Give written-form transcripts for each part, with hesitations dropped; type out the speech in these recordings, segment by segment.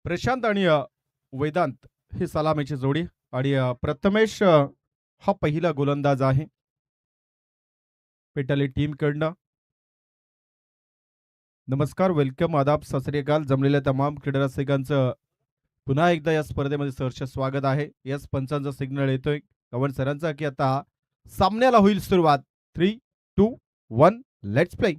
प्रशांत आणि वेदांत ही सलामीची जोडी आणि प्रथमेश हा पहिला गोलंदाज आहे पेटाली टीमकडनं. नमस्कार, वेलकम, आदाब, सत श्री अकाल. जमलेल्या तमाम क्रीडा रसिकांचं पुन्हा एकदा या स्पर्धेमध्ये सहर्ष स्वागत आहे. याच पंचांचा सिग्नल येतोय कवन सरांचा की आता सामन्याला होईल सुरुवात. 3, 2, 1 लेट्स प्ले.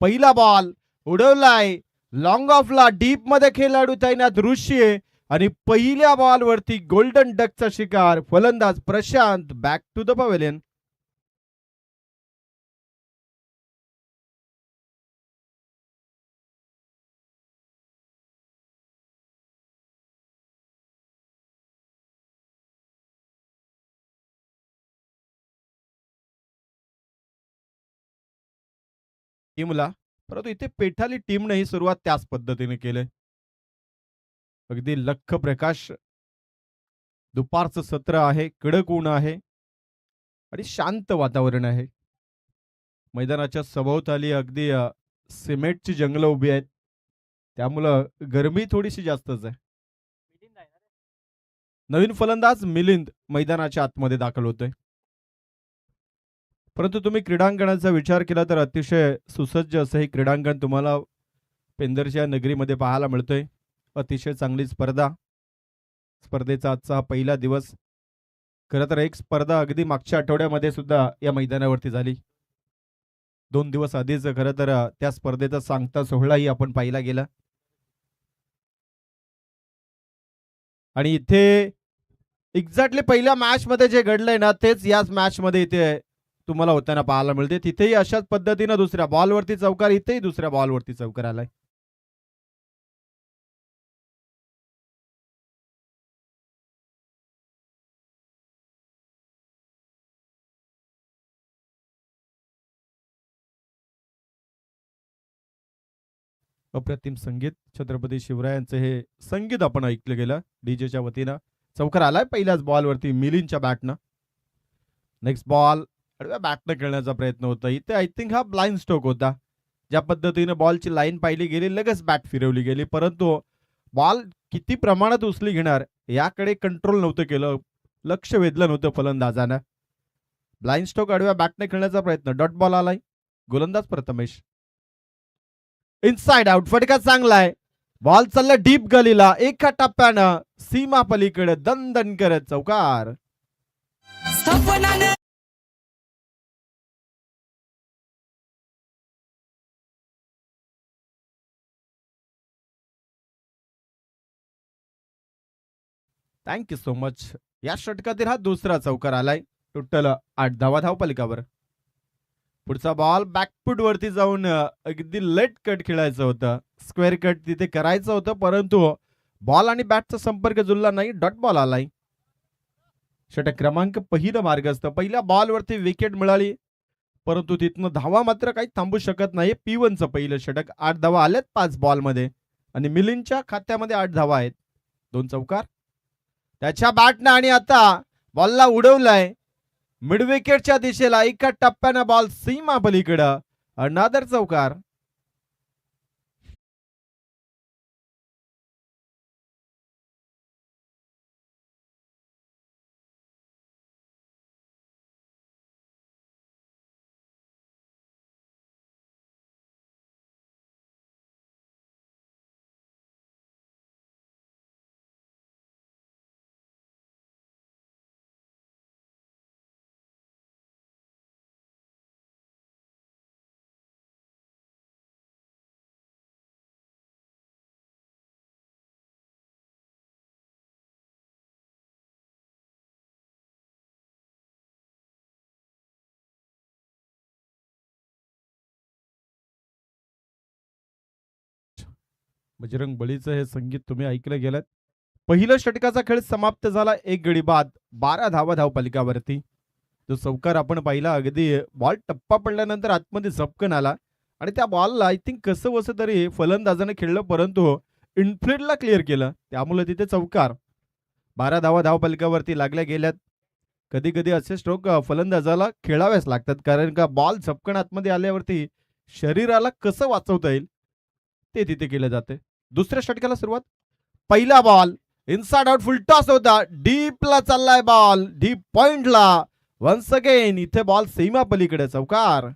पहिला बॉल उडवलाय लॉंग ऑफला, डीप मध्ये खेळाडू तैनात ऋषी आहे आणि पहिल्या बॉल वरती गोल्डन डकचा शिकार फलंदाज Prashant. Back to the pavilion. टीमला, परंतु इथे पेठाली टीमने ही सुरुवात त्याच पद्धतीने केले. अगदी लख प्रकाश, दुपारचं सत्र आहे, कडक ऊन आहे आणि शांत वातावरण आहे. मैदानाच्या सभोवताली अगदी सिमेंटची जंगलं उभी आहेत, त्यामुळं गरमी थोडीशी जास्तच आहे. नवीन फलंदाज मिलिंद मैदानाच्या आतमध्ये दाखल होतोय. परंतु तुम्ही क्रीडांगणाचा विचार केला तर अतिशय सुसज्ज असं हे क्रीडांगण तुम्हाला पेंदरच्या नगरीमध्ये पाहायला मिळतोय. अतिशय चांगली स्पर्धा. स्पर्धेचा आजचा हा पहिला दिवस. खरं तर एक स्पर्धा अगदी मागच्या आठवड्यामध्ये सुद्धा या मैदानावरती झाली. 2 दिवस आधीच खरं तर त्या स्पर्धेचा सांगता सोहळाही आपण पाहिला गेला. आणि इथे एक्झॅक्टली पहिल्या मॅच मध्ये जे घडलंय ना तेच याच मॅच मध्ये इथे तुम्हाला होताना पाहायला मिळते. तिथेही अशाच पद्धतीने दुसऱ्या बॉलवरती चौकार, इथेही दुसऱ्या बॉलवरती चौकार आलाय. अप्रतिम संगीत, छत्रपती शिवरायांचं हे संगीत आपण ऐकलं गेलं डीजेच्या वतीनं. चौकार आलाय पहिल्याच बॉलवरती मिलिंदच्या बॅटनं. नेक्स्ट बॉल आडव्या बॅटनं खेळण्याचा प्रयत्न होता. इथे आय थिंक हा ब्लाइंड स्ट्रोक होता. ज्या पद्धतीने बॉलची लाईन पाहिली गेली, लगेच बॅट फिरवली गेली, परंतु बॉल किती प्रमाणात उचली घेणार याकडे कंट्रोल नव्हतं केलं, लक्ष वेधलं नव्हतं फलंदाजानं. ब्लाइंड स्ट्रोक आडव्या बॅटने खेळण्याचा प्रयत्न, डॉट बॉल आलाय. गोलंदाज प्रथमेश. इनसाइड आउट, फटका चांगला आहे. बॉल चालला डीप गलीला, एका टप्प्यानं सीमा पलीकडे दणदण करत चौकार. Thank you so much. या षटकातील हा दुसरा चौकार आलाय. टोटल 8 धावा धावपलिकावर. पुढचा बॉल बॅकफूट वरती जाऊन अगदी लेट कट खेळायचं होतं, स्क्वेअर कट तिथे करायचं होतं, परंतु बॉल आणि बॅटचा संपर्क जुळला नाही. डॉट बॉल आलाय. षटक क्रमांक पहिलं मार्गस्थ. पहिल्या बॉलवरती विकेट मिळाली, परंतु तिथनं धावा मात्र काही थांबू शकत नाही. P1चं पहिलं षटक. 8 धावा आल्यात 5 बॉलमध्ये आणि मिलिंदच्या खात्यामध्ये 8 धावा आहेत. 2 चौकार त्याच्या बॅटनं आणि आता बॉलला उडवलाय मिड विकेटच्या दिशेला. एका टप्प्यानं बॉल सीमा पलीकडं. अनादर चौकार. बजरंग बलीचं हे संगीत तुम्ही ऐकलं गेलं. पहिलं षटकाचा खेळ समाप्त झाला. 1 गडी बाद, 12 धावा धावपलिकावरती. जो चौकार आपण पाहिला, अगदी बॉल टप्पा पडल्यानंतर आतमध्ये झपकन आला आणि त्या बॉलला आय थिंक कसं वसं तरी फलंदाजाने खेळलं, परंतु इनफिल्डला क्लिअर केलं, त्यामुळे तिथे चौकार. 12 धावा धावपलिकावरती लागल्या गेल्यात. कधी कधी असे स्ट्रोक फलंदाजाला खेळावेच लागतात, कारण का बॉल झपकन आतमध्ये आल्यावरती शरीराला कसं वाचवता येईल ते तिथे केलं जाते. दुसऱ्या षटकाला सुरुवात. पहिला बॉल इनसाइड आउट फुल टॉस होता, डीपला चाललाय बॉल, डीप पॉइंटला. वन्स अगेन इथे बॉल सीमा पलीकडे चौकार.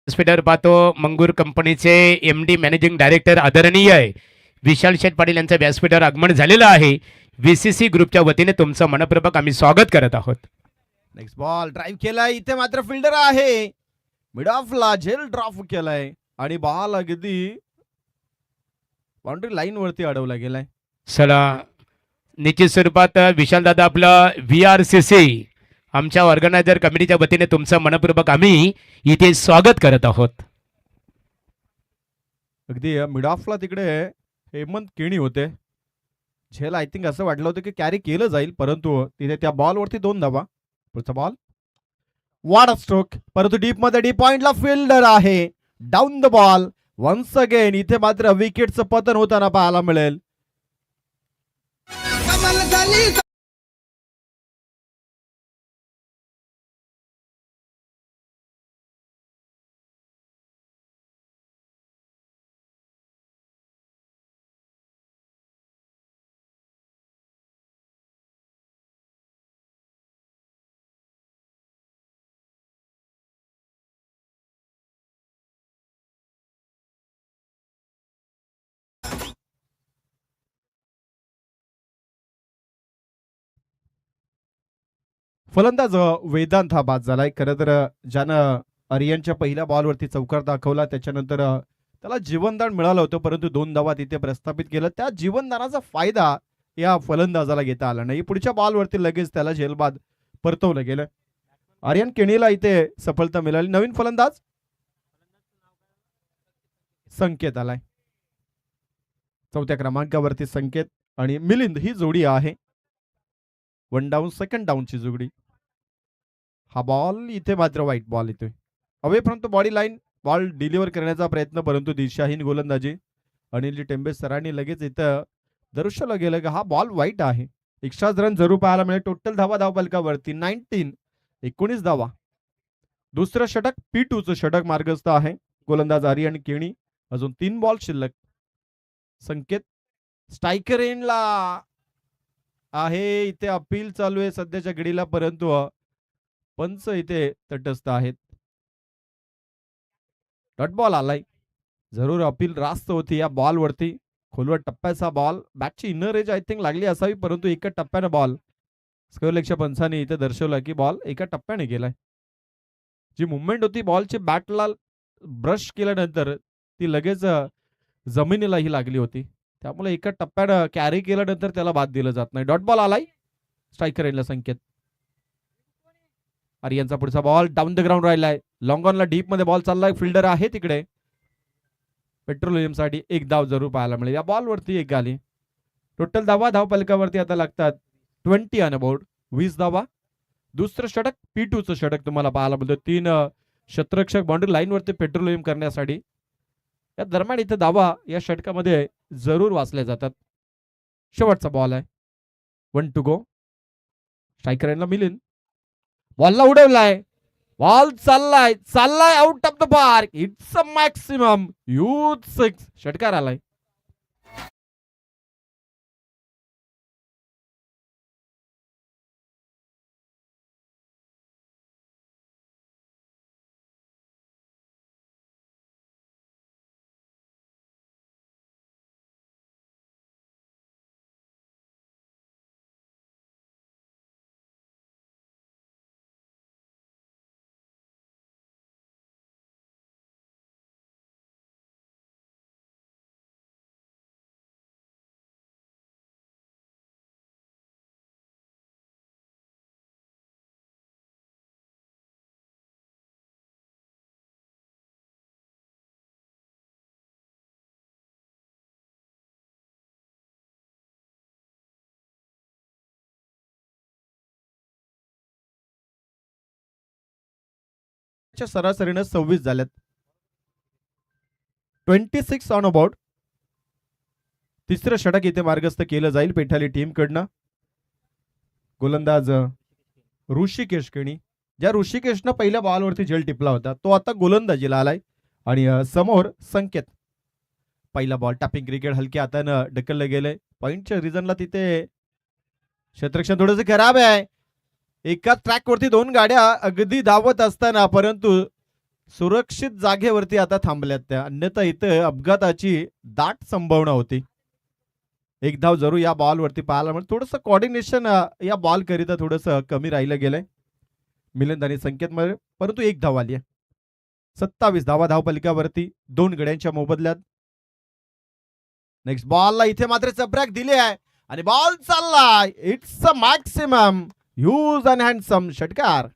स्पीडर पाहतो मंगूर कंपनीचे MD मॅनेजिंग डायरेक्टर आदरणीय विशाल शेठ पाटील यांचं व्यासपीठावर आगमन झालेलं आहे. VCC ग्रुपच्या वतीने तुमचं मनपूर्वक आम्ही स्वागत करत आहोत. नेक्स्ट बॉल ड्राईव्ह केलाय, इथे मात्र फिल्डर आहे, मिड ऑफला झेल ड्रॉप केलाय आणि बॉल अगदी बाउंड्री लाईन वरती अडवला गेलाय. चला निश्चित स्वरूपात विशाल दादा आपलं VRCC आमच्या ऑर्गनायझर कमिटीच्या वतीने तुमचं मनपूर्वक आम्ही इथे स्वागत करत आहोत. अगदी मिड ऑफला तिकडे हेमंत केणी होते. झेल आय थिंक असं वाटलं होतं की कॅरी केलं जाईल, परंतु तिथे त्या बॉलवरती 2 धावा. पुढचा बॉल वाड स्ट्रोक, परंतु डीप मध्ये डीप पॉइंटला फिल्डर आहे, down the ball. Once again इथे मात्र विकेटचं पतन होताना पाहायला मिळेल. फलंदाज वेदांत हा बाद झालाय. खरं तर ज्यानं आर्यनच्या पहिल्या बॉलवरती चौकार दाखवला, त्याच्यानंतर त्याला जीवनदान मिळालं होतं, परंतु 2 धावा तिथे प्रस्थापित केलं. त्या जीवनदानाचा फायदा या फलंदाजाला घेता आला नाही. पुढच्या बॉलवरती लगेच त्याला झेलबाद परतवलं गेलं. आर्यन केणीला इथे सफलता मिळाली. नवीन फलंदाज संकेत आलाय. 4थ्या क्रमांकावरती संकेत आणि मिलिंद ही जोडी आहे. 1 डाऊन 2nd डाऊनची जोडी. हा बॉल इथे मात्र वाईट बॉल येतोय, away from the body line. Ball deliver करण्याचा प्रयत्न, परंतु दिशाहीन गोलंदाजी. अनिलजी टेंबे सरांनी लगेच इथं दर्शवलं गेलं की हा बॉल वाईट आहे. एक्स्ट्रा रन जरूर पाहायला मिळेल. टोटल धावा धावफलकावरती 19 धावा. दुसरं षटक P2चं षटक मार्गस्थ आहे. गोलंदाज आर्यन केणी. अजून 3 बॉल शिल्लक. संकेत स्ट्रायकर एंडला आहे, इथे अपील चालू आहे सध्याच्या घडीला, परंतु पंच इथे तटस्थ आहेत. डॉट बॉल आलाय. जरूर अपील रास्त होती या बॉलवरती. खोलवर टप्प्याचा बॉल, बॅटची इनर एज आय थिंक लागली असावी, परंतु एका टप्प्याने बॉल. स्कोअरलेगच्या पंचाने इथे दर्शवलं की बॉल एका टप्प्याने गेलाय. जी मुवमेंट होती बॉलची बॅटला ब्रश केल्यानंतर ती लगेच जमिनीलाही लागली होती, त्यामुळे एका टप्प्यानं कॅरी केल्यानंतर त्याला बाद दिलं जात नाही. डॉट बॉल आलाय. स्ट्रायकर येईल संकेत. आर्यनचा पुढचा बॉल डाऊन द ग्राउंड राहिलाय. लॉंग ऑनला डीप मध्ये बॉल चाललाय. फिल्डर आहे तिकडे. पेट्रोलियम साठी 1 धाव जरूर पाहायला मिळेल. या बॉलवरती 1 आली. टोटल धावा धावफलकावरती आता लागतात 20 ऑन बोर्ड, 20 धावा. दुसरं षटक P2चं षटक तुम्हाला पाहायला मिळतं. 3 क्षेत्ररक्षक बाउंड्री लाईन वरती पेट्रोलियम करण्यासाठी. या दरम्यान इथे धावा या षटकामध्ये जरूर वाचल्या जातात. शेवटचा बॉल आहे. 1 टू गो. स्ट्रायकरला मिलिंद. बॉलला उडवलाय. बॉल चाललाय out of the park. It's a maximum youth 6. षटकार आलाय. सरासरीनं 26 झाल्यात. 26 ऑन अबाउट. तिसरं षटक इथे मार्गस्थ केलं जाईल पेठाली टीम कडनं. गोलंदाज ऋषिकेश केणी, ज्या ऋषिकेशनं पहिल्या बॉलवरती झेल टिपला होता तो आता गोलंदाजीला आलाय. आणि समोर संकेत. पहिला बॉल टॅपिंग क्रिकेट हलक्या हातानं ढकललं गेलंय. पॉइंटच्या रिझनला तिथे क्षेत्ररक्षण थोडंसं खराब आहे. एकाच ट्रॅकवरती दोन गाड्या अगदी धावत असताना परंतु सुरक्षित जागेवरती आता थांबल्यात त्या, अन्यथा इथं अपघाताची दाट संभावना होती. एक धाव जरूर या बॉलवरती पाहायला मिळेल. थोडंसं कॉर्डिनेशन या बॉल करिता थोडंसं कमी राहिलं गेलंय मिलिंद आणि संकेत मध्ये, परंतु एक धाव आली आहे. 27 धावा धावपलिकावरती 2 गड्यांच्या मोबदल्यात. नेक्स्ट बॉलला इथे मात्र चपराक दिली आहे आणि बॉल चाललाय. It's a maximum huge and handsome षटकार.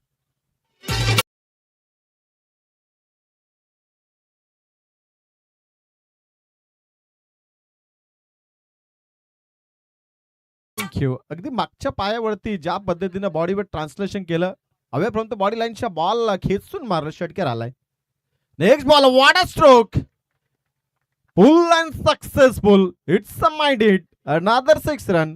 थँक्यू. अगदी मागच्या पायावरती ज्या पद्धतीनं बॉडीवर ट्रान्सलेशन केलं, हवेपर्यंत बॉडी लाईनच्या बॉलला खेचून मारलं, षटकार आलाय. Next ball what a stroke. Full and successful. It's a mind hit. Another 6 run.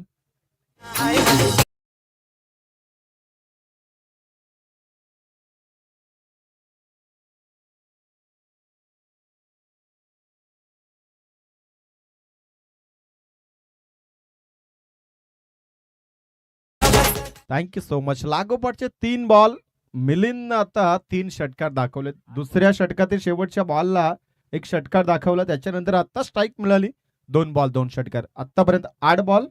Thank you so much. लागोपाठचे 3 बॉल मिलिंदनं आता 3 षटकार दाखवले. दुसऱ्या षटकातील शेवटच्या बॉलला एक षटकार दाखवला, त्याच्यानंतर आता स्ट्राईक मिळाली. 2 बॉल 2 षटकार. आतापर्यंत 8 बॉल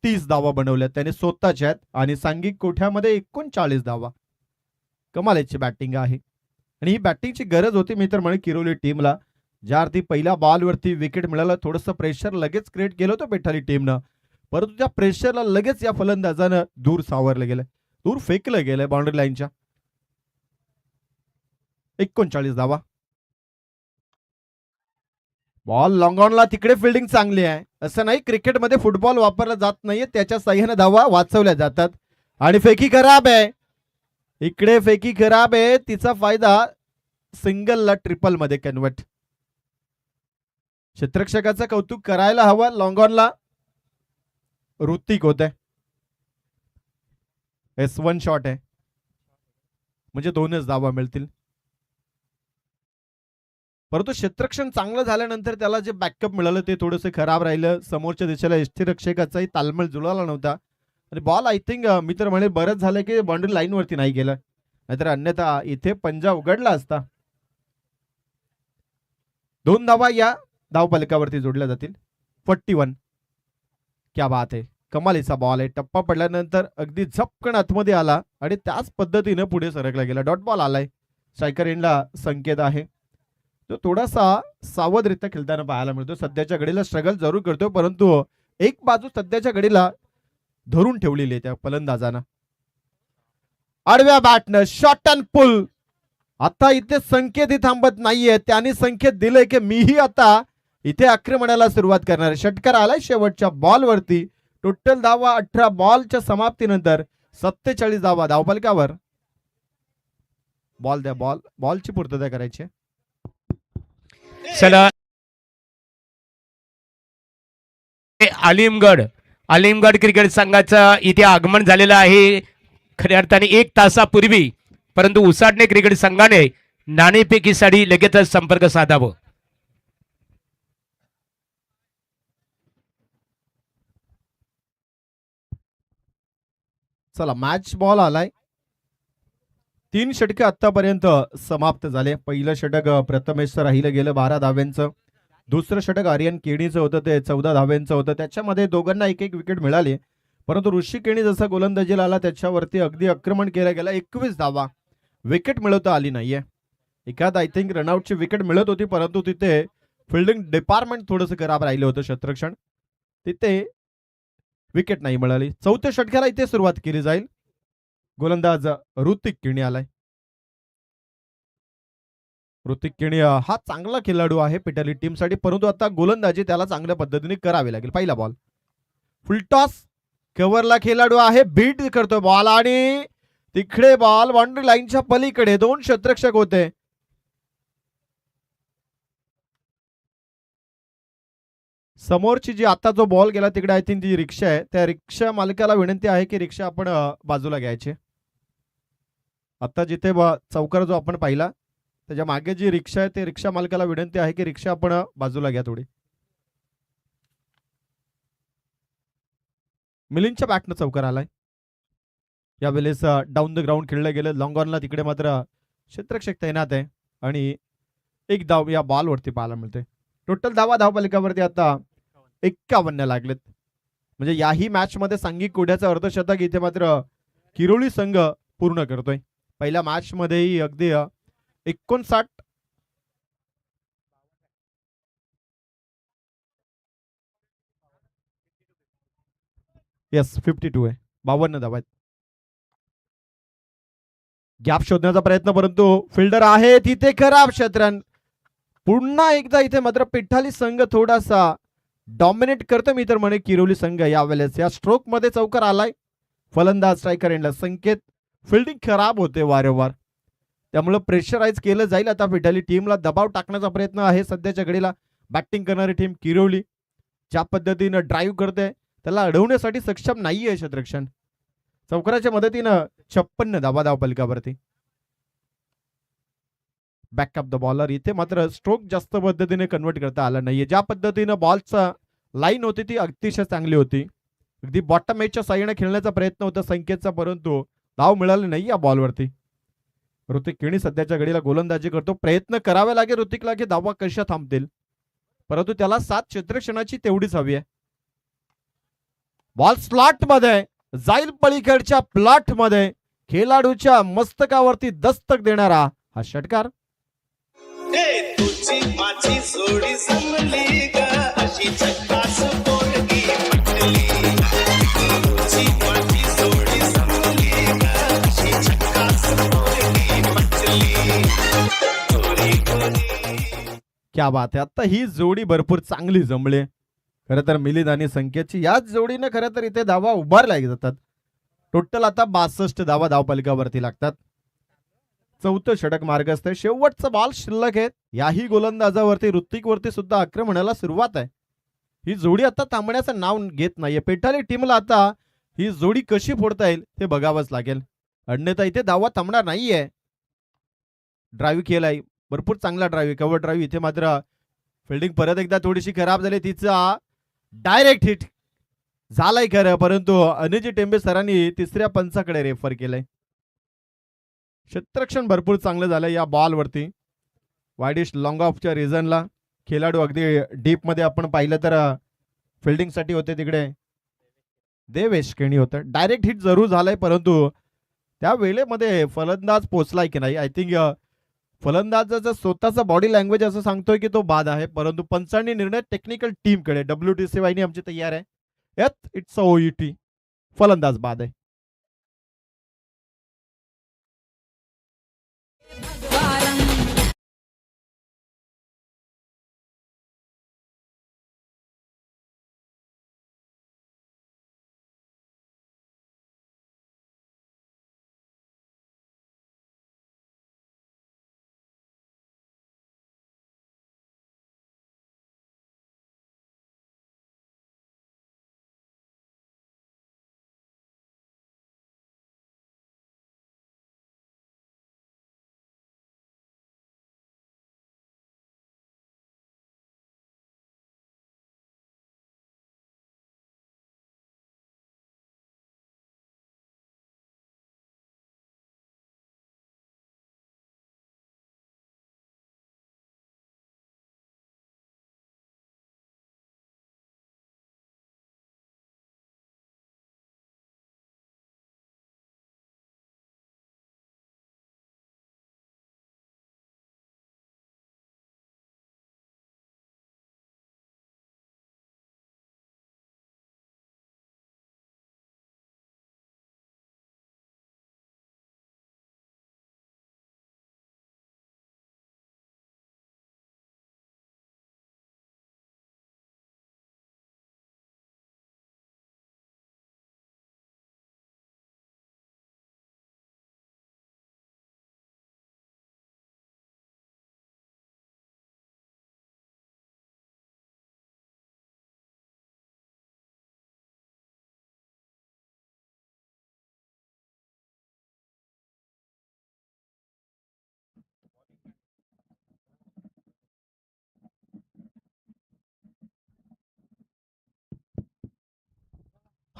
30 धावा बनवल्या त्याने स्वतःच्या आहेत आणि सांघिक कोठ्यामध्ये 39 धावा. कमालीची बॅटिंग आहे आणि ही बॅटिंगची गरज होती मी तर म्हणे किरोली टीमला. ज्या अर्थी पहिल्या बॉलवरती विकेट मिळालं, थोडंसं प्रेशर लगेच क्रिएट केलं होतं पेठाली टीमनं, परंतु त्या प्रेशरला लगेच या फलंदाजानं दूर सावरलं गेलं, दूर फेकलं गेलं बाउंड्री लाईनच्या. 39 धावा. बॉल लॉंग ऑनला, तिकडे फिल्डिंग चांगली आहे. असं नाही क्रिकेटमध्ये फुटबॉल वापरला जात नाहीये, त्याच्या साह्याने धावा वाचवल्या जातात. आणि फेकी खराब आहे, इकडे फेकी खराब आहे, तिचा फायदा सिंगलला ट्रिपल मध्ये कन्वर्ट. क्षेत्ररक्षकाचं कौतुक करायला हवं. लॉंग ऑनला ऋतिक होत आहे. S1 शॉट आहे म्हणजे 2च धावा मिळतील. परंतु क्षेत्ररक्षण चांगलं झाल्यानंतर त्याला जे बॅकअप मिळालं ते थोडंसं खराब राहिलं. समोरच्या दिशेला यष्टीरक्षकाचाही तालमेल जुळाला नव्हता आणि बॉल आय थिंक मी तर म्हणे बरंच झालं की बाउंड्री लाईन वरती नाही गेलं, नाहीतर अन्यथा इथे पंजा उघडला असता. 2 धावा या धावफलकावरती जोडल्या जातील. 41. क्या बात आहे. कमालीचा बॉल आहे. टप्पा पडल्यानंतर अगदी झपकन आतमध्ये आला आणि त्याच पद्धतीने पुढे सरकला गेला. डॉट बॉल आलाय. स्ट्रायकर एंडला संकेत आहे. तो थोडासा सावधरित्या खेळताना पाहायला मिळतो. सध्याच्या घडीला स्ट्रगल जरूर करतो, परंतु एक बाजू सध्याच्या घडीला धरून ठेवलेली आहे त्या फलंदाजानं. आडव्या बॅटनं शॉट अँड पुल. आता इथे संकेतही थांबत नाहीये, त्याने संकेत दिले की मीही आता इथे आक्रमणाला सुरुवात करणार. षटकार आलाय शेवटच्या बॉलवरती. टोटल धावा 18 बॉलच्या समाप्तीनंतर 47 धावा धावफलकावर. बॉल द्या, बॉलची पूर्तता करायची. चला आलिमगड क्रिकेट संघाचं इथे आगमन झालेलं आहे खऱ्या अर्थाने 1 तासापूर्वी, परंतु उसाटणे क्रिकेट संघाने नाणेफेकीसाठी लगेचच संपर्क साधावा. चला मॅच बॉल आलाय. 3 षटके आतापर्यंत समाप्त झाले. पहिलं षटक प्रथमेशचं राहिलं गेलं 12 धाव्यांचं. दुसरं षटक आर्यन केणीचं होतं ते 14 धाव्यांचं होतं. त्याच्यामध्ये दोघांना एक विकेट मिळाली, परंतु ऋषी केणी जसा गोलंदाजीला आला त्याच्यावरती अगदी आक्रमण केलं गेलं. 21 धावा. विकेट मिळवता आली नाहीये. एखाद आय थिंक रनआउटची विकेट मिळत होती, परंतु तिथे फिल्डिंग डिपार्टमेंट थोडंसं खराब राहिलं होतं क्षेत्ररक्षण, तिथे विकेट नाही मिळाली. चौथ्या षटकाला इथे सुरुवात केली जाईल. गोलंदाज ऋतिक केणी आलाय. ऋतिक केणी हा चांगला खेळाडू आहे पिटाली टीमसाठी, परंतु आता गोलंदाजी त्याला चांगल्या पद्धतीने करावी लागेल. पहिला बॉल फुलटॉस. कव्हरला खेळाडू आहे, बीट करतो बॉल आणि तिकडे बॉल बाउंड्री लाईनच्या पलीकडे. 2 क्षेत्ररक्षक होते. समोरची जी आता जो बॉल गेला तिकडे आय थिंक ती रिक्षा आहे. त्या रिक्षा मालकाला विनंती आहे की रिक्षा आपण बाजूला घ्यायची. आता जिथे चौकार जो आपण पाहिला त्याच्या मागे जी रिक्षा आहे ते रिक्षा मालकाला विनंती आहे की रिक्षा आपण बाजूला घ्या थोडी. मिलिंदच्या बॅटनं चौकार आलाय. यावेळेस डाऊन द ग्राउंड खेळलं गेलं. लॉंग ऑनला तिकडे मात्र क्षेत्ररक्षक तैनात आहे आणि एक धाव या बॉलवरती पाहायला मिळते. टोटल धावपलिकावरती आता 51 लागलेत. म्हणजे याही मॅच मध्ये सांघिक कोड्याचं अर्धशतक इथे मात्र किरोळी संघ पूर्ण करतोय. पहिल्या मॅच मध्येही अगदी 59 येस 52 आहे. 52 धावा आहेत. गॅप शोधण्याचा प्रयत्न परंतु फिल्डर आहे तिथे खराब क्षेत्रन. पुन्हा एकदा इथे मात्र पिठाली संघ थोडासा डॉमिनेट करतो मी तर म्हणे किरोली संघ यावेळेस. या स्ट्रोक मध्ये चौकार आलाय. फलंदाज स्ट्रायकर एंडला संकेत. फिल्डिंग खराब होते वारंवार त्यामुळे प्रेशराईज केलं जाईल. आता पिठाली टीमला दबाव टाकण्याचा प्रयत्न आहे सध्याच्या घडीला. बॅटिंग करणारी टीम किरोली ज्या पद्धतीनं ड्राईव्ह करते त्याला अडवण्यासाठी सक्षम नाहीये क्षेत्ररक्षण. चौकाराच्या मदतीनं 56 धावपलिकावरती. बॅकअप द बॉलर इथे मात्र स्ट्रोक जास्त पद्धतीने कन्वर्ट करता आला नाहीये. ज्या पद्धतीनं बॉलचा लाईन होती ती अतिशय चांगली होती. अगदी बॉटम एजच्या साईडने खेळण्याचा प्रयत्न होता संकेतचा परंतु धाव मिळाली नाही या बॉलवरती. ऋतिक केणी सध्याच्या घडीला गोलंदाजी करतो. प्रयत्न करावे लागेल ऋतिकला की धावा कशा थांबतील परंतु त्याला 7 क्षेत्ररक्षणाची तेवढीच हवी आहे. बॉल स्लॉट मध्ये जाईल पलीकडच्या प्लॉट मध्ये खेळाडूच्या मस्तकावरती दस्तक देणारा हा षटकार. तुझी माझी जोडी जमली ग अशी झक्कास पोरगी पटली. तुझी माझी जोडी जमली ग अशी झक्कास पोरगी पटली. गोरी गोरी क्या बात आहे. आता ही जोडी भरपूर चांगली जमली. खरं तर मिलिंद आणि संकेतची याच जोडीने खरं तर इथे धावा उभारल्या जातात. टोटल आता 62 धावपलिकावरती लागतात. चौथं षटक मार्गस्थ आहे. शेवटचा बॉल शिल्लक आहे. याही गोलंदाजावरती ऋतिकवरती सुद्धा आक्रमणाला सुरुवात आहे. ही जोडी आता थांबण्याचं नाव घेत नाहीये. पेठाली टीमला आता ही जोडी कशी फोडता येईल ते बघावंच लागेल. अन्यथा इथे धावा थांबणार नाहीये. ड्राईव्ह केलाय भरपूर चांगला ड्राईव्ह कव्हर ड्राईव्ह. इथे मात्र फिल्डिंग परत एकदा थोडीशी खराब झाली. तिचा डायरेक्ट हिट झालाय खरं परंतु अनिजी टेंबे सरांनी तिसऱ्या पंचाकडे रेफर केलंय. क्षेत्ररक्षण भरपूर चांगलं झालं या बॉलवरती. वाईडिश लॉंग ऑफच्या रिझनला खेळाडू अगदी डीप मध्ये आपण पाहिलं तर फिल्डिंग साठी होते तिकडे देवेश केणी होतं. डायरेक्ट हिट जरूर झालाय परंतु त्या वेळेमध्ये फलंदाज पोचलाय की नाही. आय थिंक फलंदाजाचा स्वतःचा बॉडी लँग्वेज असं सांगतोय की तो बाद आहे परंतु पंचांनी निर्णय टेक्निकल टीमकडे WTC वाहिनी आमची तयार आहे. यात इट्स अ OET फलंदाज बाद आहे.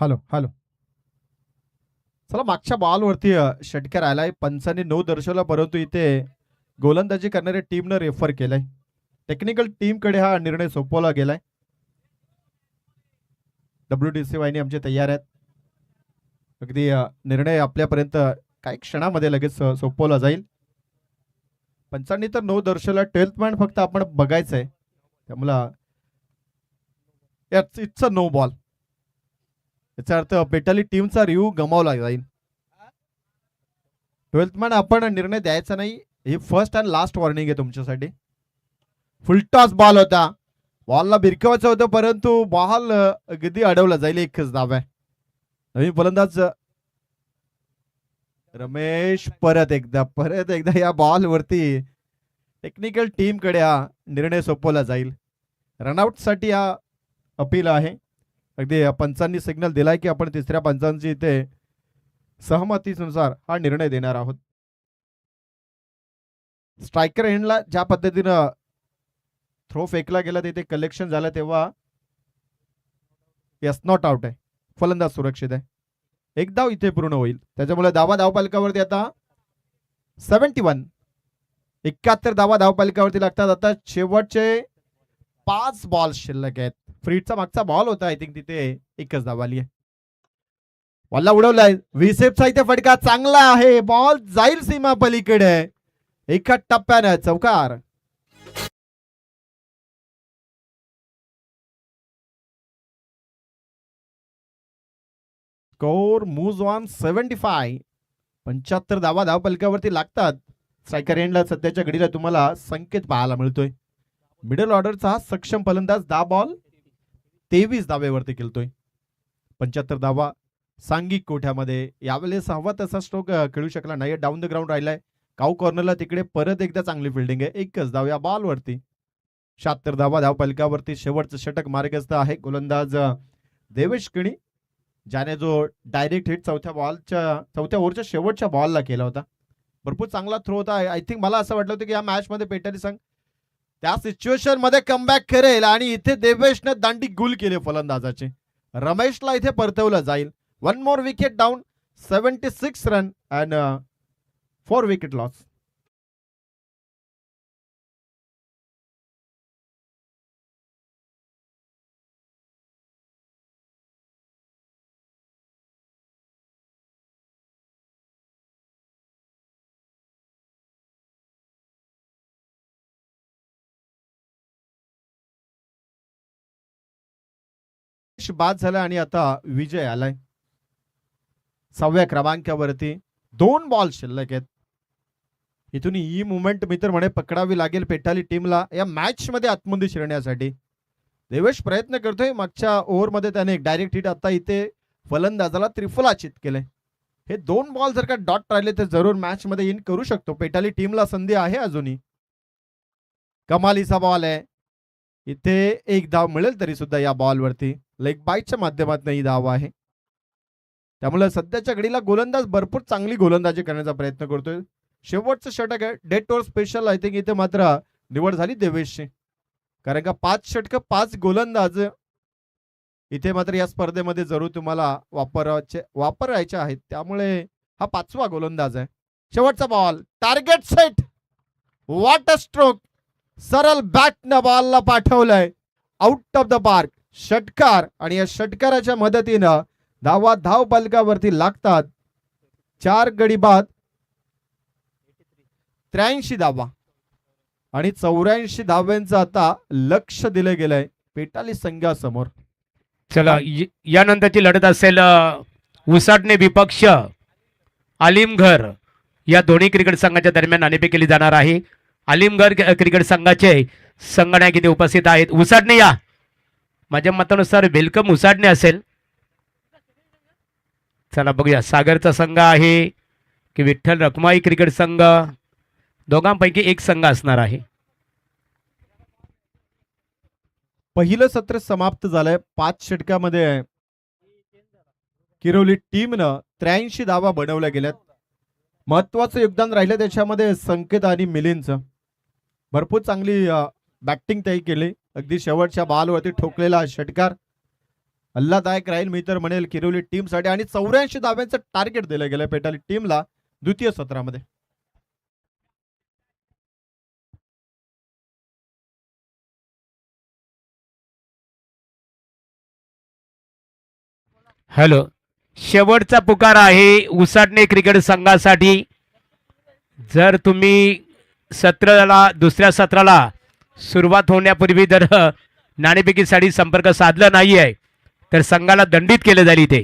Hello hello. चला मागच्या बॉलवरती षटकार आलाय. पंचांनी 9 दर्शवला, परंतु इथे गोलंदाजी करणाऱ्या टीमनं रेफर केलाय. टेक्निकल टीमकडे हा निर्णय सोपवला गेलाय. WDC वाहिनी आमचे तयार आहेत. अगदी निर्णय आपल्यापर्यंत काही क्षणामध्ये लगेच सोपवला जाईल. पंचांनी तर 9 दर्शवला. 12th मॅन फक्त आपण बघायचंय, त्यामुळं इट्स अ नो बॉल. याचा अर्थ पेटाली टीमचा रिव्ह्यू गमावला जाईल. 12th मॅन आपण निर्णय द्यायचा नाही. ही फर्स्ट अँड लास्ट वॉर्निंग आहे तुमच्यासाठी. फुलटॉस बॉल होता. बॉलला बिरकवायचं होतं, परंतु बॉल अगदी अडवला जाईल. एकच धाव आहे. नवीन फलंदाज रमेश परत एकदा या बॉल वरती टेक्निकल टीमकडे हा निर्णय सोपवला जाईल. रनआउट साठी हा अपील आहे. अगदी पंचांनी सिग्नल दिलाय की आपण तिसऱ्या पंचांची इथे सहमतीनुसार हा निर्णय देणार आहोत. स्ट्रायकर एंडला ज्या पद्धतीनं थ्रो फेकला गेला तिथे कलेक्शन झालं तेव्हा यस नॉट आउट आहे. फलंदाज सुरक्षित आहे. एक धाव इथे पूर्ण होईल. त्याच्यामुळे धावपालिकावरती आता 71 71 धावपालिकावरती लागतात. आता शेवटचे 5 बॉल शिल्लक आहेत. फ्रीडचा मागचा बॉल होता, आय थिंक तिथे एकच धाव आली आहे. बॉलला उडवलाय. विसेपचा इथे फटका चांगला आहे. बॉल जाईल सीमा पलीकडे. एका टप्प्यानं चौकार. Score moves on 75. 75 धावपलकावरती लागतात. स्ट्रायकर एंडला सध्याच्या घडीला तुम्हाला संकेत पाहायला मिळतोय. मिडल ऑर्डरचा हा सक्षम फलंदाज 10 बॉल 23 धावेवरती खेळतोय. 75 धावा सांघिक कोठ्यामध्ये. यावेळेस हवा तसा स्ट्रोक खेळू शकला नाही. डाऊन द ग्राउंड राहिलाय. काऊ कॉर्नरला तिकडे परत एकदा चांगली फिल्डिंग आहे. एकच धाव या बॉलवरती. 76 धावा धावपलकावरती. शेवटचं षटक मार्गस्थ आहे. गोलंदाज देवेश किणी, ज्याने जो डायरेक्ट हिट चौथ्या ओव्हरच्या शेवटच्या बॉलला केला होता. भरपूर चांगला थ्रो होता. आय थिंक मला असं वाटलं होतं की या मॅच मध्ये पेटारी संघ त्या सिच्युएशन मध्ये कमबॅक करेल आणि इथे देवेशने दांडी गुल केले फलंदाजाचे. रमेशला इथे परतवलं जाईल. 1 more wicket down. 76 run and 4 wicket loss. बाद झाला आणि आता विजय आलाय 6व्या क्रमांकावरती. 2 बॉल शिल्लक आहेत. इथून ही मुवमेंट मी तर म्हणे पकडावी लागेल पेटाली टीमला या मॅच मध्ये आतमध्ये शिरण्यासाठी. देवेश प्रयत्न करतोय. मागच्या ओव्हरमध्ये त्याने एक डायरेक्ट हिट आता इथे फलंदाजाला त्रिफलाचित केलंय. हे 2 बॉल जर का डॉट राहिले तर जरूर मॅच मध्ये इन करू शकतो. पेटाली टीमला संधी आहे अजूनही. कमालीचा बॉल आहे. इथे एक धाव मिळेल तरी सुद्धा या बॉलवरती. लेग बाईटच्या माध्यमातून ही धाव आहे. त्यामुळे सध्याच्या घडीला गोलंदाज भरपूर चांगली गोलंदाजी करण्याचा प्रयत्न करतोय. शेवटचं षटक आहे. That over special I think इथे मात्र निवड झाली देवेशची. कारण का 5 षटक 5 गोलंदाज इथे मात्र या स्पर्धेमध्ये जरूर तुम्हाला वापरायचे आहेत. त्यामुळे हा 5वा गोलंदाज आहे. शेवटचा ball. Target set. What a stroke. सरळ बॅटनं बॉलला पाठवलंय आउट ऑफ द पार्क. षटकार आणि या षटकाराच्या मदतीनं धाव पलकावरती लागतात. 4 गडी बाद 83 धावा आणि 84 धाव्यांचं आता लक्ष दिलं गेलंय पेटाली संघासमोर. चला यानंतरची लढत असेल उसाटणे विपक्ष आलिमघर या दोन्ही क्रिकेट संघाच्या दरम्यान नाणेफेक केली जाणार आहे. आलिमघर क्रिकेट संघाचे संघनायक इथे उपस्थित आहेत. उसाटणे या. माझ्या मतानुसार वेलकम उसाटणे असेल. चला बघूया सागरचा संघ आहे की विठ्ठल रखमाई क्रिकेट संघ. दोघांपैकी एक संघ असणार आहे. पहिलं सत्र समाप्त झालंय. 5 षटकामध्ये किरोली टीमनं 83 धावा बनवल्या गेल्यात. महत्वाचं योगदान राहिलं त्याच्यामध्ये संकेत आणि मिलिंदचं. भरपूर चांगली बॅटिंग त्याही केली. अगदी शेवटच्या बॉलवरती ठोकलेला षटकार आल्हादायक राहील मी तर म्हणेल किरोली टीमसाठी आणि 84 धाव्यांचं टार्गेट दिलं गेलं पेटाली टीमला द्वितीय सत्रामध्ये. हॅलो, शेवटचा पुकार आहे उसाटणे क्रिकेट संघासाठी. जर तुम्ही दुसऱ्या सत्राला सुरुवात होण्यापूर्वी जर नाणेफेकीसाठी संपर्क साधला नाही आहे तर संघाला दंडित केले जाईल इथे.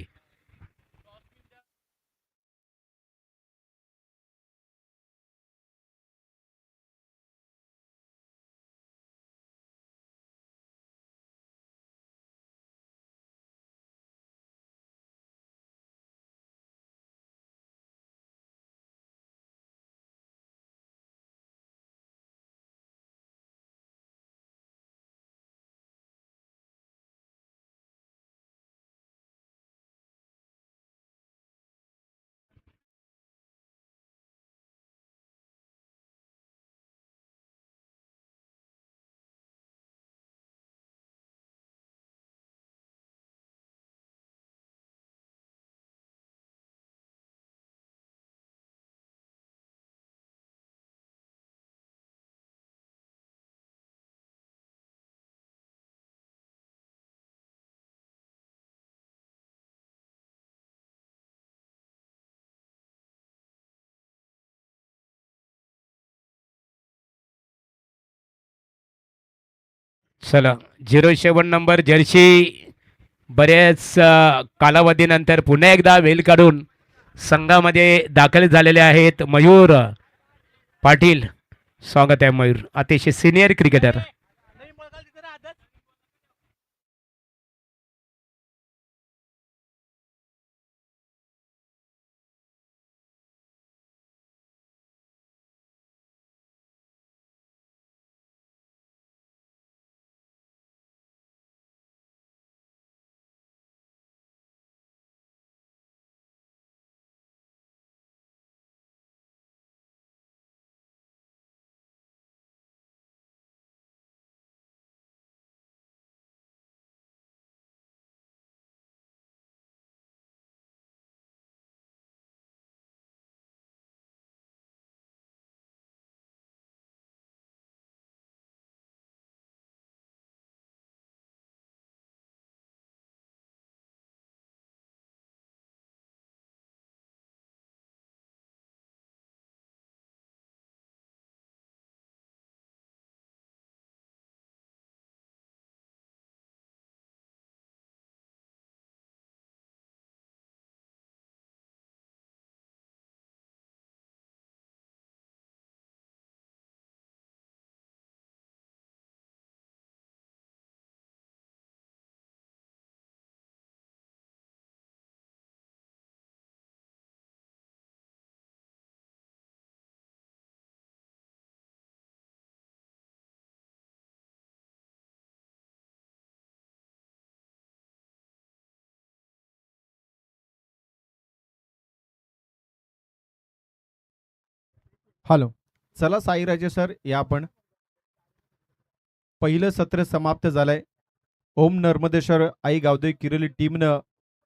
चला, 07 नंबर जर्सी बऱ्याच कालावधीनंतर पुन्हा एकदा वेल काढून संघामध्ये दाखल झालेले आहेत मयूर पाटील. स्वागत आहे मयूर, अतिशय सिनियर क्रिकेटर. हॅलो, चला साईराजे सर या आपण. पहिलं सत्र समाप्त झालंय. ओम नर्मदेश्वर आई गावदेवी किरोली टीमनं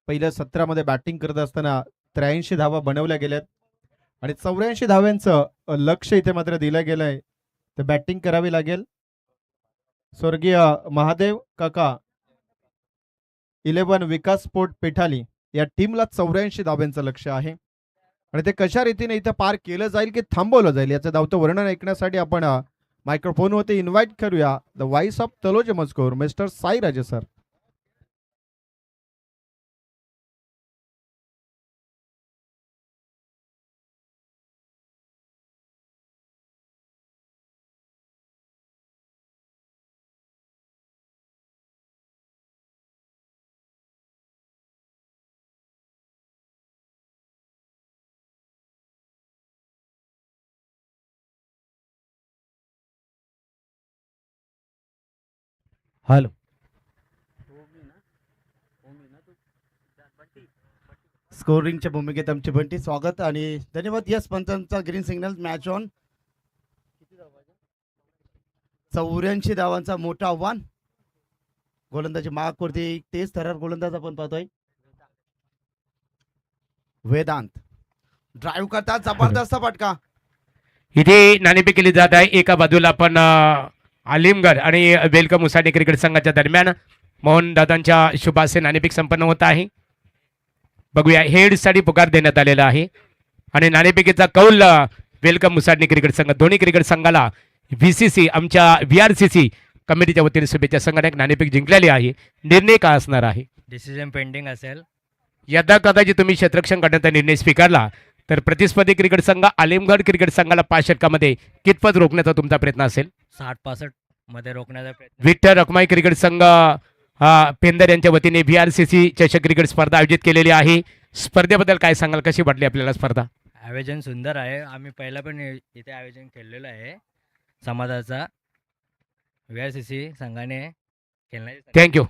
पहिल्या सत्रामध्ये बॅटिंग करत असताना 83 धावा बनवल्या गेल्यात आणि 84 धाव्यांचं लक्ष इथे मात्र दिलं गेलंय. तर बॅटिंग करावी लागेल. स्वर्गीय महादेव काका 11 विकास स्पोर्ट पेठाली या टीमला 84 धाव्यांचं लक्ष आहे आणि ते कशा रीतीने इथं पार केलं जाईल की थांबवलं जाईल याचं धावतं वर्णन ऐकण्यासाठी आपण मायक्रोफोनवरती इन्व्हाइट करूया द व्हाइस ऑफ तलोज मस्कोर मिस्टर साईराजे सर. हॅलो, स्कोरिंगच्या भूमिकेत आमचे बंटी स्वागत आणि धन्यवाद. यस पंचांचा ग्रीन सिग्नल मॅच ऑन. 84 धावांचा मोठा आव्हान. गोलंदाजी मागवरती तेज थरार गोलंदाज आपण पाहतोय. वेदांत ड्राईव्ह करतात, जबरदस्त फटका. इथे नाणेफेक केली जात आहे. एका बाजूला आपण आलिमगड आणि वेलकम मुसाडे क्रिकेट संघाच्या दरम्यान मोहन दादांच्या शुभासे नाणेफेक संपन्न होत आहे. बघूया हेडसाठी पुकार देण्यात आलेला आहे आणि नाणेफेकीचा कौल वेलकम मुसाडे क्रिकेट संघ दोन्ही क्रिकेट संघाला VCC आमच्या VRCC कमिटीच्या वतीने शुभेच्छा. संघाने नाणेफेक जिंकलेली आहे. निर्णय काय असणार आहे? डिसिजन पेंडिंग असेल. यदा कदाचित तुम्ही क्षेत्ररक्षण करण्याचा निर्णय स्वीकारला तर प्रतिस्पर्धी क्रिकेट संघ आलिमगड क्रिकेट संघाला 5 षटकामध्ये कितपत रोखण्याचा तुमचा प्रयत्न असेल? 60-65 मध्ये रोखण्याचा प्रयत्न. विठ्ठल रखमाई क्रिकेट संघ पेंदर यांच्या वतीने VRCC चषक क्रिकेट स्पर्धा आयोजित केलेली आहे. स्पर्धेबद्दल काय सांगाल? कशी वाटली आपल्याला स्पर्धा? आयोजन सुंदर आहे. आम्ही पहिला पण इथे आयोजन केलेलं आहे समाजाचा. VRCC संघाने खेळण्याची. थँक्यू.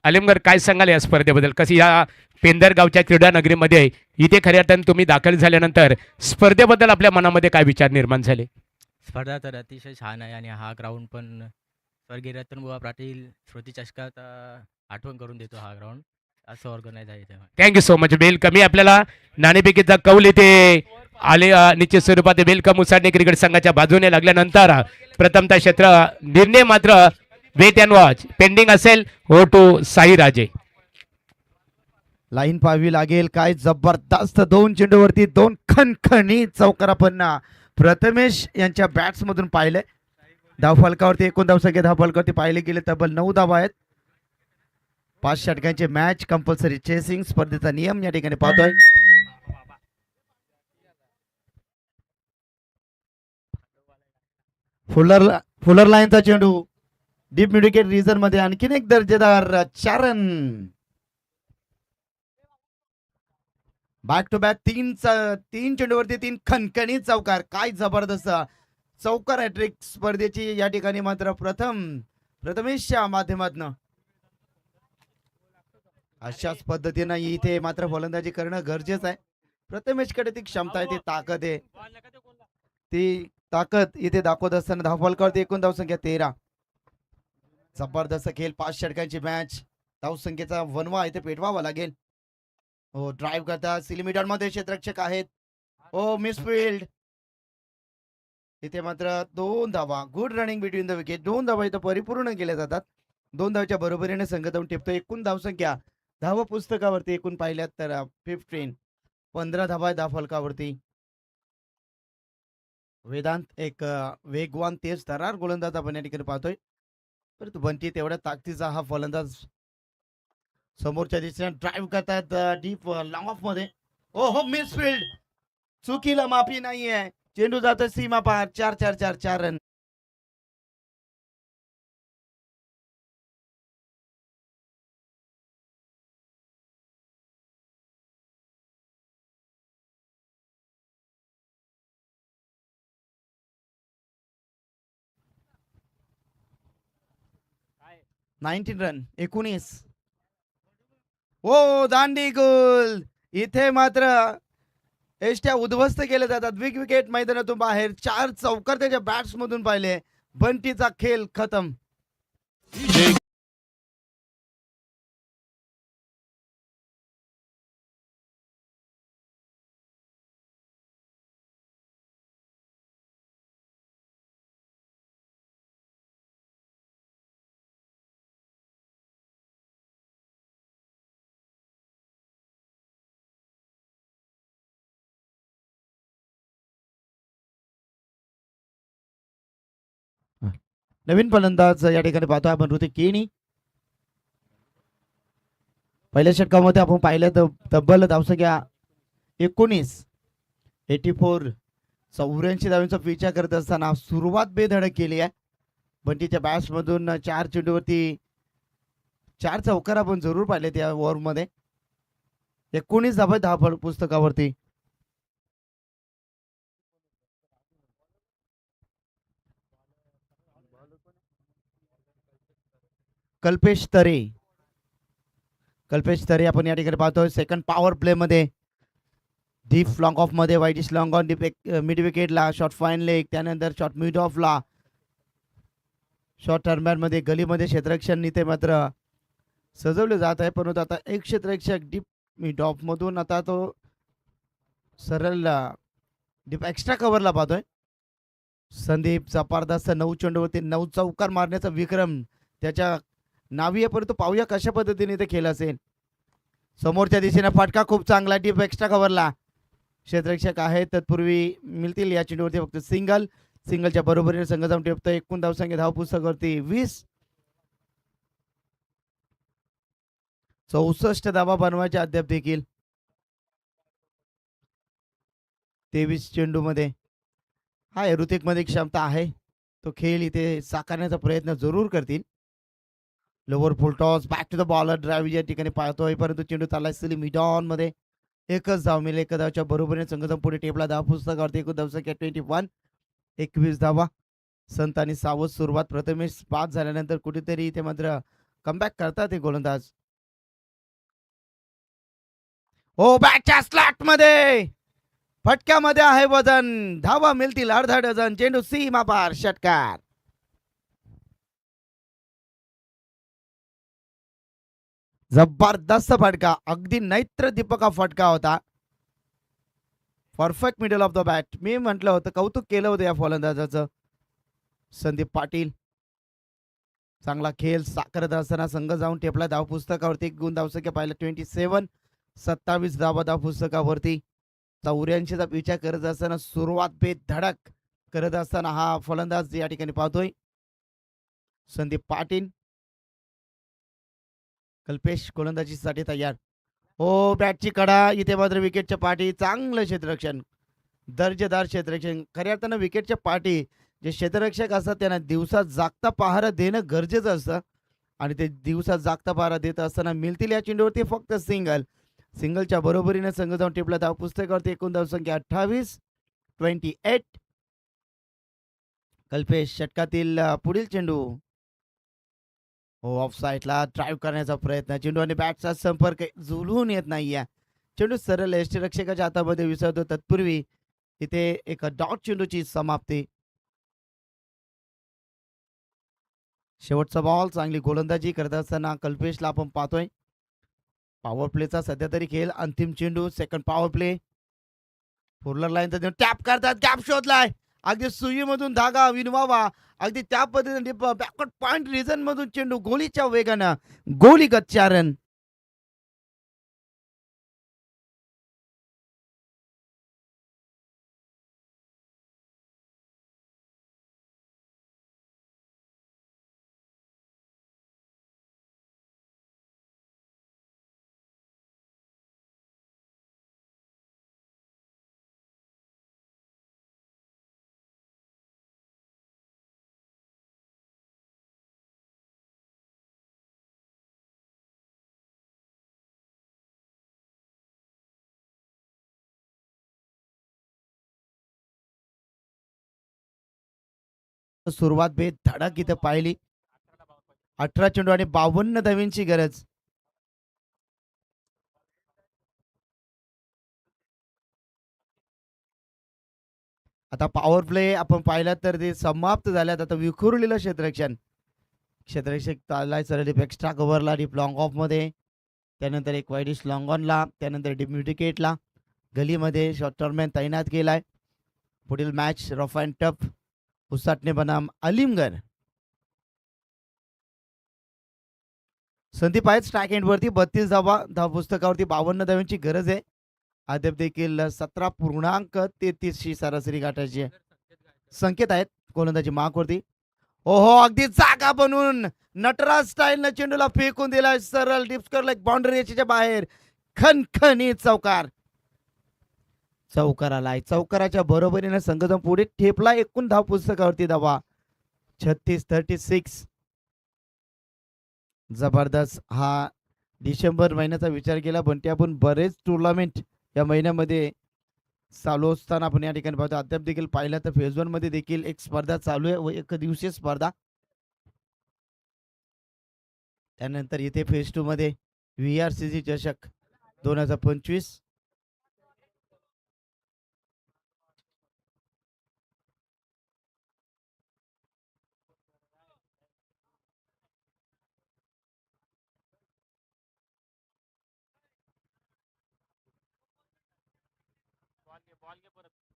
आलिमगड काय सांगाल या स्पर्धेबद्दल? कशी या पेंदर गावच्या क्रीडा नगरीमध्ये इथे खऱ्या अर्थाने तुम्ही दाखल झाल्यानंतर स्पर्धेबद्दल आपल्या मनामध्ये काय विचार निर्माण झाले? स्पर्धा तर अतिशय छान आहे आणि हा ग्राउंड पण स्वर्गीय रतनबुवा पाटील स्मृती चषकात आठवण करून देतो. हा ग्राउंड असं ऑर्गनाईज आहे इथे. Thank you so much. वेलकम. आपल्याला नाणेफेकीचा कौल इथे आले निश्चित स्वरूपात वेलकम मुसाडे क्रिकेट संघाच्या बाजूने लागल्यानंतर प्रथमतः क्षेत्र निर्णय मात्र वेट अँड वॉच पेंडिंग असेल. हो टू साई राजे. लाईन पाहावी लागेल. काय जबरदस्त 2 चेंडूवरती 2 खणखणी चौकार आपण प्रथमेश यांच्या बॅट्स मधून पाहिले. धाव फलकावरती एकूण धावसंख्या धाव फलकावरती पाहिले गेले तब्बल 9 धावा आहेत. 5 षटकांचे मॅच कंपल्सरी चेसिंग स्पर्धेचा नियम या ठिकाणी पाहतोय. फुलर लाईनचा चेंडू डीप मिडविकेट रिजन मध्ये आणखीन एक दर्जेदार 4 रन. बॅक टू बॅक 3 चेंडूवरती 3 खणखणी चौकार. काय जबरदस्त चौकार हॅट्रिक स्पर्धेची या ठिकाणी मात्र प्रथमेशच्या माध्यमातून अशाच पद्धतीनं इथे मात्र फलंदाजी करणं गरजेचं आहे. प्रथमेशकडे ती क्षमता आहे, ती ताकद आहे. ती ताकद इथे दाखवत असताना धावफलकावरती एकूण धावसंख्या 13. जबरदस्त खेळ. 5 षटकांची मॅच. धावसंख्येचा वनवा इथे पेटवावा लागेल. हो ड्राईव्ह करतात. सिलिमीटर मध्ये क्षेत्ररक्षक आहेत. हो मिसफिल्ड. इथे मात्र 2 धावा. Good running between the wicket. 2 धावा इथं परिपूर्ण केल्या जातात. 2 धावच्या बरोबरीने संघ जाऊन टिपतो. एकूण धावसंख्या धाव पुस्तकावरती एकूण पाहिल्यात तर 15 धावा आहे धाव फलकावरती. वेदांत एक वेगवान तेज तरार गोलंदाज आपण या ठिकाणी पाहतोय. परंतु बंटी तेवढ्या ताकदीचा हा फलंदाज समोरच्या दिशेने ड्राईव्ह करतात डीप लॉंग ऑफ मध्ये. ओ हो मिसफिल्ड. चुकीला माफी नाहीये. चेंडू जातो सीमा पार. 4 रन. रन 19. ओ दांडी गोल. इथे मात्र एष्ट्या उद्ध्वस्त केल्या जातात. बिग विकेट मैदानातून बाहेर. 4 चौकार त्याच्या बॅट्स मधून पाहिले. बंटीचा खेळ खतम. नवीन फलंदाज या ठिकाणी पाहतोय आपण ऋतिक केनी. पहिल्या षटकामध्ये आपण पाहिलं तर तब्बल धावसंख्या 19 84 84 धावांचा पिछा करत असताना सुरुवात बेधडक केली आहे. बंटीच्या बॅट्स मधून 4 चेंडूवरती 4 चौकार आपण जरूर पाहिले त्या ओव्हर मध्ये. 19 धावा धाव पुस्तकावरती. कल्पेश तरे आपण या ठिकाणी पाहतोय. सेकंड पॉवर प्ले मध्ये डीप लॉंग ऑफ मध्ये wideish long on deep mid विकेटला शॉर्ट फाईन लेग. त्यानंतर शॉर्ट मिड ऑफला शॉर्ट मध्ये गलीमध्ये क्षेत्ररक्षण इथे मात्र सजवले जात आहे, परंतु आता एक क्षेत्ररक्षक डॉप मधून आता तो सरळ डीप एक्स्ट्रा कव्हरला पाहतोय. संदीप जबरदस्त 9 चेंडूवरती 9 चौकार मारण्याचा विक्रम त्याच्या नावी आहे, परंतु पाहूया कशा पद्धतीने ते खेळ असेल. समोरच्या दिशेने फटका खूप चांगला डीप एक्स्ट्रा कव्हरला क्षेत्ररक्षक आहे. तत्पूर्वी मिळतील या चेंडूवरती फक्त सिंगलच्या बरोबरीने संघ जाऊन टिपतो. एकूण धावसंख्या धाव पुस्तकावरती 20. 64 धावा बनवायच्या अद्याप देखील 23 चेंडू मध्ये. हा ऋतिक मध्ये क्षमता आहे, तो खेळ इथे साकारण्याचा प्रयत्न जरूर करतील. Lower full toss back to the bowler drive या ठिकाणी पाहतोय, परंतु चेंडू चाललाय सिली मिडॉन मध्ये. एकच धाव मिळेल, एका धावच्या बरोबरीने संघ पुढे टेपला धाव पुस्तकावरती. एकूण धावसंख्या 21. 21 धावा. संत आणि सावध सुरुवात. प्रथमेश बाद झाल्यानंतर कुठेतरी इथे मात्र कमबॅक करतात हे गोलंदाज. हो बॅटच्या स्लॅट मध्ये फटक्यामध्ये आहे वजन. धावा मिळतील अर्धा डझन. चेंडू सीमा पार षटकार. जबरदस्त फटका, अगदी नैत्र दीपका फटका होता. Perfect middle of the bat. मी म्हटलं होतं, कौतुक केलं होतं या फलंदाजाचं. संदीप पाटील चांगला खेळ साकारत असताना संघ जाऊन टेपला धाव पुस्तकावरती. गुण धावसंख्या पाहिलं 27. 27 धावा धाव पुस्तकावरती. 84चा विचार करत असताना सुरुवात बेधडक करत असताना हा फलंदाज या ठिकाणी पाहतोय संदीप पाटील. कल्पेश गोलंदाजीसाठी तयार. हो बॅटची कडा इथे मात्र विकेटच्या पाठी. चांगलं क्षेत्ररक्षण, दर्जेदार क्षेत्ररक्षण. खऱ्या अर्थानं विकेटच्या पाठी जे क्षेत्ररक्षक असतात त्यांना दिवसात जागता पहारा देणं गरजेचं असतं, आणि ते दिवसात जागता पहारा देत असताना मिळतील या चेंडूवरती फक्त सिंगलच्या बरोबरीने संघ जाऊन टिपला धाव पुस्तकावरती. एकूण धावसंख्या 28. कल्पेश षटकातील पुढील चेंडू. हो ऑफ साईडला ड्राईव्ह करण्याचा प्रयत्न. चेंडू आणि बॅटचा संपर्क जुळून येत नाहीये. चेंडू सरळ यष्टीरक्षकाच्या हातामध्ये विसरतो. तत्पूर्वी इथे एक डॉट चेंडूची समाप्ती. शेवटचा बॉल. चांगली गोलंदाजी करत असताना कल्पेशला आपण पाहतोय. पॉवर प्लेचा सध्या तरी खेळ. अंतिम चेंडू सेकंड पॉवर प्ले. फोरलर लाईनचा टॅप करतात. गॅप शोधलाय. अगदी सुईमधून धागा विनवावा अगदी त्या पद्धतीने बॅकवर्ड पॉइंट रिजन मधून चेंडू गोलीच्या वेगानं गोलीगत 4 रन. सुरुवात बेधडक इथे पाहिली. 18 चेंडू आणि 52 धावींची गरज. आता पॉवर प्ले आपण पाहिला तर ते समाप्त झाल्यात. आता विखुरलेलं क्षेत्ररक्षक चाललाय सरळ डीप एक्स्ट्रा कव्हरला, डीप लॉंग ऑफ मध्ये, त्यानंतर एक वाईडिश लॉंग ऑनला, त्यानंतर डीप म्युटिकेटला. गलीमध्ये शॉर्ट टर्ममॅन तैनात केलाय. पुढील मॅच रफ अँड टफ. उसाटणे बनाम अलिमगड. संदीप आहेत स्ट्राईक एंड वरती. 32 धाव पुस्तकावरती 52 धावांची गरज आहे. अद्याप देखील 17.33 सरासरी गाठायची आहे. संकेत आहेत गोलंदाजी मार्कवरती. ओहो अगदी जागा बनवून नटराज स्टाईलनं चेंडूला फेकून दिलाय सरळ डिप्सकर लाईक बाउंड्री रेषेच्या बाहेर. खणखणीत चौकार आलाय. चौकाराच्या बरोबरीने संघ पुढे ठेपला. एकूण धाव पुस्तकावरती धावा 36. जबरदस्त. हा डिसेंबर महिन्याचा विचार केला पण आपण बरेच टुर्नामेंट या महिन्यामध्ये चालू असताना आपण या ठिकाणी पाहतो. अद्याप देखील पाहिलं तर फेज 1 मध्ये देखील एक स्पर्धा चालू आहे व एक दिवसीय स्पर्धा. त्यानंतर इथे फेज 2 मध्ये VRCC चषक 2025.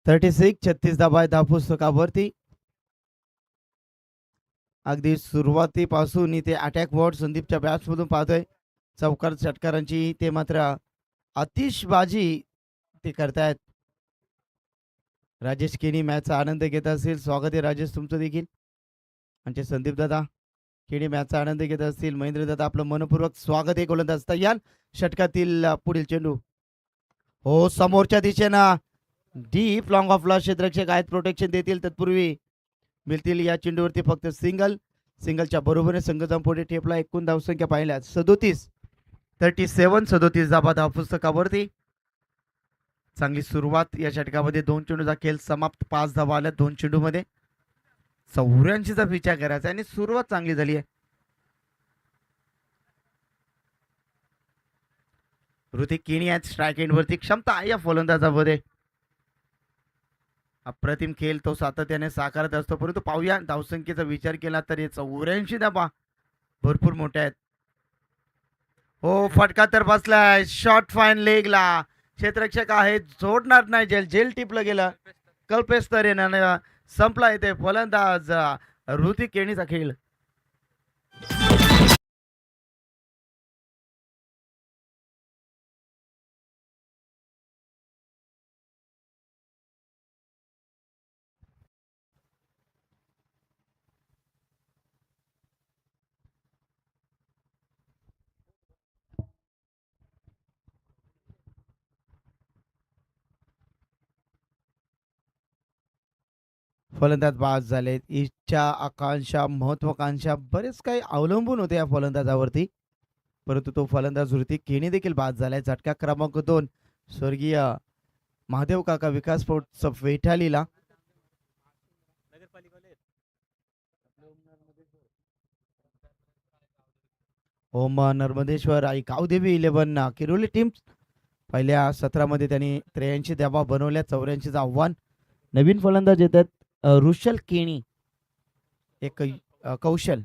36 धाबा आहे धावपुस्तकावरती. अगदी सुरुवातीपासून इथे अटॅक मोड संदीपच्या बॅट्स मधून पाहतोय. चौकार षटकारांची ते मात्र आतिषबाजी ते करतायत. राजेश केणी मॅचचा आनंद घेत असतील. स्वागत आहे राजेश तुमचं देखील. आमचे संदीप दादा केणी मॅचचा आनंद घेत असतील. महेंद्र दादा आपलं मनपूर्वक स्वागत आहे. गोलंदाज तयार. षटकातील पुढील चेंडू हो समोरच्या दिशेनं डीप लॉंग ऑफला क्षेत्ररक्षक आहेत. प्रोटेक्शन देतील तत्पूर्वी मिळतील या चेंडूवरती फक्त सिंगलच्या बरोबरीने संघ जाऊन पुढे ठेपला. एकूण धावसंख्या पाहिल्या 37 धाबा धावपुस्तकावरती. चांगली सुरुवात या षटकामध्ये. 2 चेंडूचा खेळ समाप्त. 5 धावा आल्या 2 चेंडूमध्ये. 84चा पिछा करायचा आणि सुरुवात चांगली झाली आहे. ऋतिक केणी आहेत स्ट्राईक एंडवरती. क्षमता आहे या फलंदाजामध्ये. अप्रतिम खेळ तो सातत्याने साकारत असतो. परंतु पाहूया धावसंख्येचा विचार केला तर 84 धाबा भरपूर मोठ्या आहेत. हो फटका तर बसलाय. शॉर्ट फाईन लेगला क्षेत्ररक्षक आहे. जोडणार नाही. जेल टिपलं गेलं. कल्पेश तरेनं संपला इथे फलंदाज ऋतिक केणीचा खेळ. फलंदाज बाद झालेत. इच्छा आकांक्षा महत्वाकांक्षा बरेच काही अवलंबून होते या फलंदाजावरती. परंतु तो फलंदाज ऋतिक केणी देखील बाद झालाय. झटका क्रमांक 2 स्वर्गीय महादेव काका विकास स्पोर्ट्स वेठालीला. ओम नर्मदेश्वर आई कावदेवी 11 किरोली टीम पहिल्या सत्रामध्ये त्यांनी 83 धावा बनवल्या. 84चं आव्हान. नवीन फलंदाज येतात रुशल केणी. एक कौशल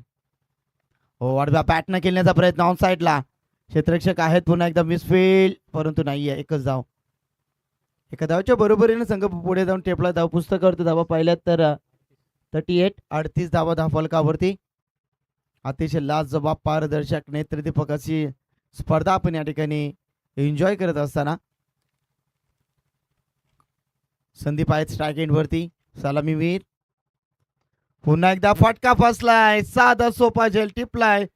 हो वाढव्या बॅटनं खेळण्याचा प्रयत्न ऑन साईडला. क्षेत्ररक्षक आहेत. पुन्हा एकदा मिसफील्ड परंतु नाहीये. एकच धाव. एका धावच्या बरोबरीने संघ पुढे जाऊन टेपला. धाव पुस्तकावरती धावा पाहिल्यात तर 38 धावा धावफलकावरती. अतिशय लाजवाब पारदर्शक नेत्रदीपक अशी स्पर्धा आपण या ठिकाणी एन्जॉय करत असताना संदीप आहेत स्ट्राईक एंडवरती. सलामीवीर पुन्हा एकदा फटका फसलाय. साधा सोपा झेल टिपलाय.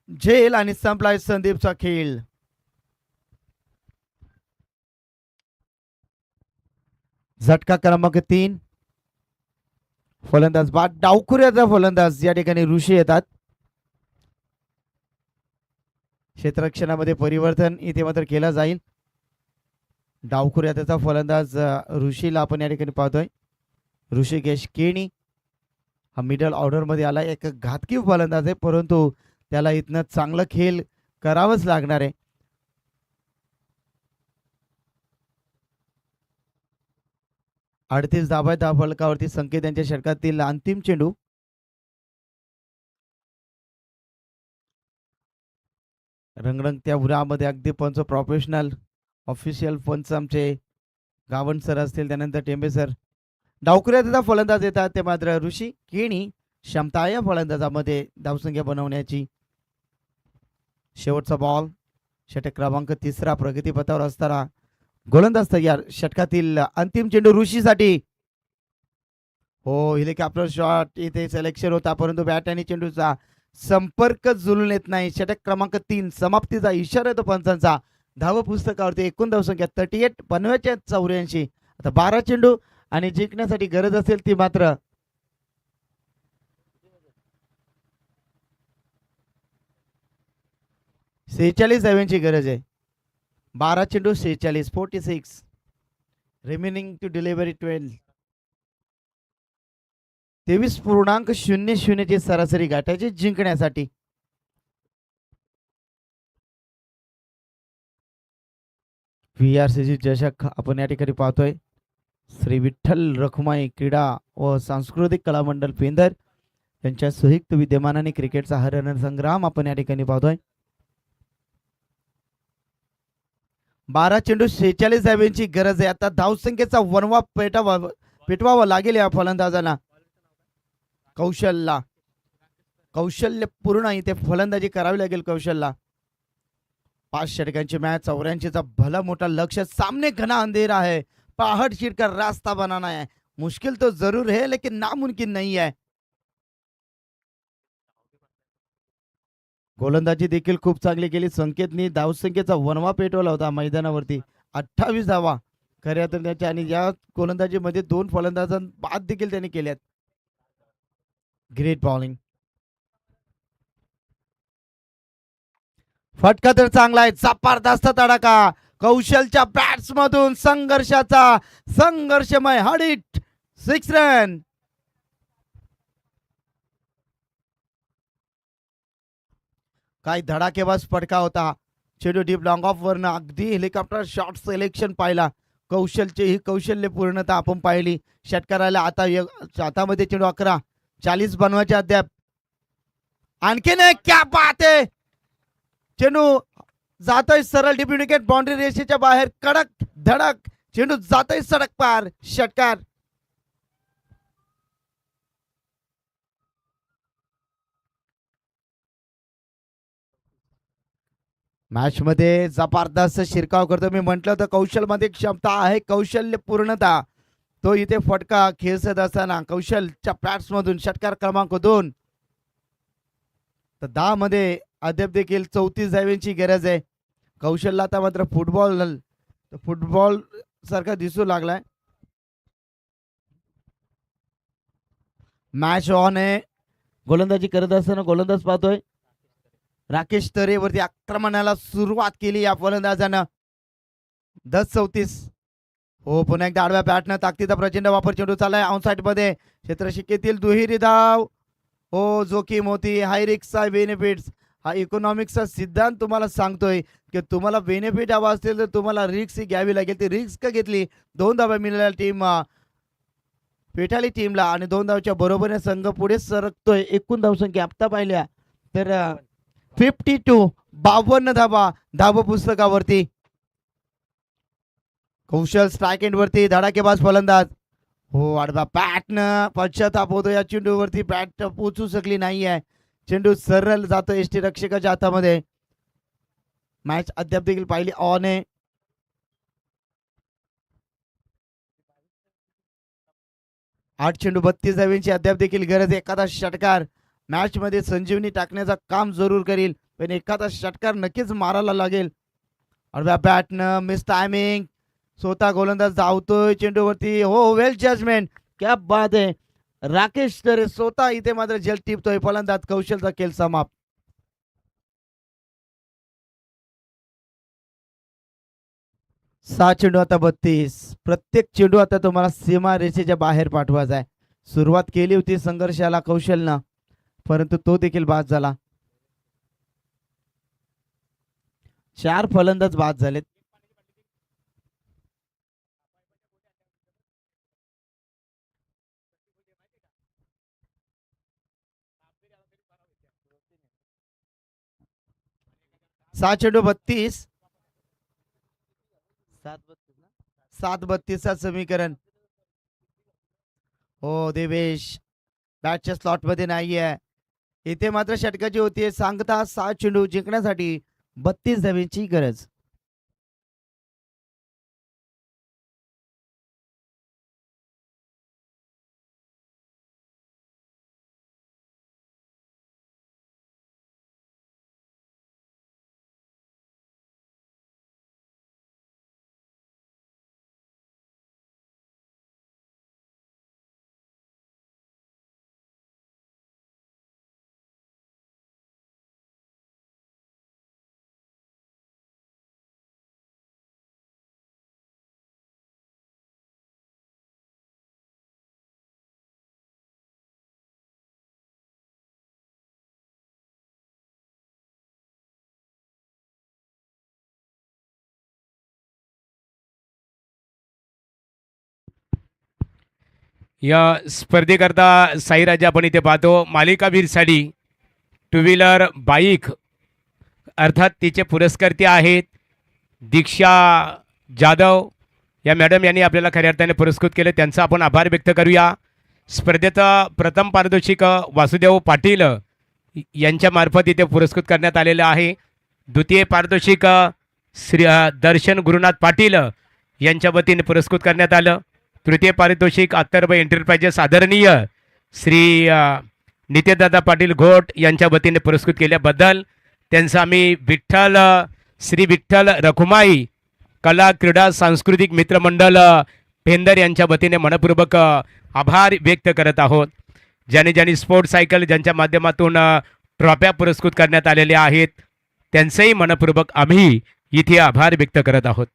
झेल आणि संपलाय संदीपचा खेळ. झटका क्रमांक 3 फलंदाज बाद. डावखुऱ्याचा फलंदाज या ठिकाणी ऋषी येतात. क्षेत्ररक्षणामध्ये परिवर्तन इथे मात्र केला जाईल. डावखुऱ्याचा फलंदाज ऋषीला आपण या ठिकाणी पाहतोय. ऋषिकेश केणी हा मिडल ऑर्डर मध्ये आला. एक घातकी फलंदाज आहे परंतु त्याला इथनं चांगलं खेळ करावंच लागणार आहे. अडतीस धाबा धाव फलकावरती. संकेत यांच्या षटकातील अंतिम चेंडू. रंगरंगत्या उन्हामध्ये अगदी पंच प्रोफेशनल ऑफिशियल पंच आमचे गावण सर असतील. त्यानंतर टेंबे सर. डावखुऱ्याचा फलंदाज येतात ते मात्र ऋषी केणी. क्षमता या फलंदाजामध्ये धावसंख्या बनवण्याची. शेवटचा बॉल षटक क्रमांक 3 प्रगतीपथावर असताना गोलंदाज तयार. षटकातील अंतिम चेंडू ऋषीसाठी. हो हेलिकॉप्टर शॉट इथे सिलेक्शन होता परंतु बॅट आणि चेंडूचा संपर्क जुळून येत नाही. षटक क्रमांक 3 समाप्तीचा इशारा येतो पंचांचा. धाव पुस्तकावरती एकूण धावसंख्या 38 बनवायच्या 84. आता 12 चेंडू आणि जिंकण्यासाठी गरज असेल ती मात्र 46 धावांची गरज आहे. 12 चेंडू 46 46 रिमेनिंग टू डिलिव्हरी 12. 23.00 ची सरासरी गाठायची जिंकण्यासाठी. VRCG चषक आपण या ठिकाणी पाहतोय. श्री विठ्ठल रखुमाई क्रीडा व सांस्कृतिक कला मंडळ पेंदर यांच्या संयुक्त विद्यमानाने क्रिकेटचा हा रणसंग्राम आपण या ठिकाणी पाहतोय. 12 चेंडू 46 धाब्यांची गरज आहे. आता धावसंख्येचा वनवा पेटवावा लागेल या फलंदाजांना. कौशल्य पूर्ण इथे फलंदाजी करावी लागेल कौशलला. 5 षटकांची मॅच 84चा भला मोठा लक्ष. सामने घना अंधेरा है, पहाड़ चीरकर रास्ता बनाना है. मुश्किल तो जरूर है लेकिन नामुमकिन नहीं है. गोलंदाजी देखील खूप चांगली केली. संकेतनी धावसंख्येचा वनवा पेटवला होता मैदानावरती. 28 धावा खऱ्या तर त्याच्या, आणि या गोलंदाजीमध्ये 2 फलंदाजां बाद देखील त्यांनी केल्यात. Great bowling. फटका तर चांगला आहे. जबरदस्त तडाखा कौशलच्या बॅट्स मधून. संघर्षमय हार्डिट 6 रन. काय धडाकेबाज फटका होता. चेंडू डीप लॉंग ऑफ वरनं अगदी हेलिकॉप्टर शॉट सिलेक्शन पाहिला. कौशलची ही कौशल्य पूर्णता आपण पाहिली. षटकाराला आता हातामध्ये चेंडू 11. 40 बनवायचे अद्याप. आणखीन एक, क्या बात आहे. चेंडू जातोय सरळ डीप विकेट बाउंड्री रेषेच्या बाहेर. कडक धडक चेंडू जातोय सडक पार. षटकार. मॅच मध्ये जबरदस्त शिरकाव करतो. मी म्हटलं होतं कौशलमध्ये क्षमता आहे, कौशल्य पूर्णता. तो इथे फटका खेचत असताना कौशलच्या बॅट्स मधून षटकार क्रमांक 2. तर 10 मध्ये अद्याप देखील 34 धाव्यांची गरज आहे. कौशलला आता मात्र फुटबॉल सारखा दिसू लागलाय. मॅच ऑन आहे. गोलंदाजी करत असताना गोलंदाज पाहतोय राकेश तरेवरती आक्रमणाला सुरुवात केली या फलंदाजानं. 10-34. हो, पुन्हा एकदा आडव्या बॅटनं ताकदीचा प्रचंड वापर. चेंडू चाललाय ऑनसाइड मध्ये. क्षेत्रशिकेतील दुहेरी धाव. हो, जोखीम होती. हाय रिक्स हाय बेनिफिट्स. हा इकॉनॉमिक्सचा सिद्धांत तुम्हाला सांगतोय की तुम्हाला बेनिफिट हवा असेल तर तुम्हाला रिक्स ही घ्यावी लागेल. ती रिक्स का घेतली. 2 धावा मिळाल्या टीम पेठाली टीमला, आणि 2 धावच्या बरोबरीने संघ पुढे सरकतोय. एकूण धावसंख्या आता पाहिल्या तर 52 धावा धाव पुस्तकावरती. कौशल स्ट्राइक एंड वरती धडाकेबाज फलंदाज. हो, आडवा बॅटनं पश्चाताप होतो या चेंडूवरती. बॅट पोचू शकली नाहीये. चेंडू सरळ जातो एसटी रक्षकाच्या हातामध्ये. मॅच अद्याप देखील पाहिली ऑन आहे. आठ चेंडू 32 धाव्यांची अद्याप देखील गरज. एखादा षटकार मॅच मध्ये संजीवनी टाकण्याचं काम जरूर करील, पण एखादा षटकार नक्कीच मारायला लागेल. आडव्या बॅटनं मिस टायमिंग. स्वतः गोलंदाज धावतोय चेंडूवरती. हो, वेल जजमेंट, क्या बात आहे. राकेश तरे स्वतः इथे मात्र जल टिपतोय. फलंदाज कौशलचा खेळ समाप्त. सहा चेंडू आता 32. प्रत्येक चेंडू आता तुम्हाला सीमा रेषेच्या बाहेर पाठवायचा आहे. सुरुवात केली होती संघर्षाला कौशलनं, परंतु तो देखील बाद झाला. 4 फलंदाज बाद झालेत. सहा चेंडू 32. 7-32 समीकरण. हो, देवेश बॅटच्या स्लॉट मध्ये नाहीये. इथे मात्र षटकाची होती सांगता 6 चेंडू जिंकण्यासाठी 32 धाव्यांची गरज. या स्पर्धेकरता साईराजा आपण इथे पाहतो. मालिकावीर साडी, 2 व्हीलर बाईक, अर्थात तिचे पुरस्कर्ते आहेत दीक्षा जाधव या मॅडम यांनी आपल्याला खऱ्या अर्थाने पुरस्कृत केले, त्यांचा आपण आभार व्यक्त करूया. स्पर्धेचा प्रथम पारितोषिक वासुदेव पाटील यांच्यामार्फत इथे पुरस्कृत करण्यात आलेलं आहे. द्वितीय पारितोषिक श्री दर्शन गुरुनाथ पाटील यांच्या वतीने पुरस्कृत करण्यात आलं. तृतीय पारितोषिक अत्तरबाई एंटरप्राइजेस आदरणीय श्री नित्यदादा पाटील घोट यांच्या वतीने पुरस्कृत केल्याबद्दल त्यांचं आम्ही श्री विठ्ठल रखुमाई कला क्रीडा सांस्कृतिक मित्रमंडळ पेंदर यांच्या वतीने मनपूर्वक आभार व्यक्त करत आहोत. ज्याने स्पोर्ट्स सायकल ज्यांच्या माध्यमातून ट्रॉफ्या पुरस्कृत करण्यात आलेल्या आहेत त्यांचंही मनपूर्वक आम्ही इथे आभार व्यक्त करत आहोत.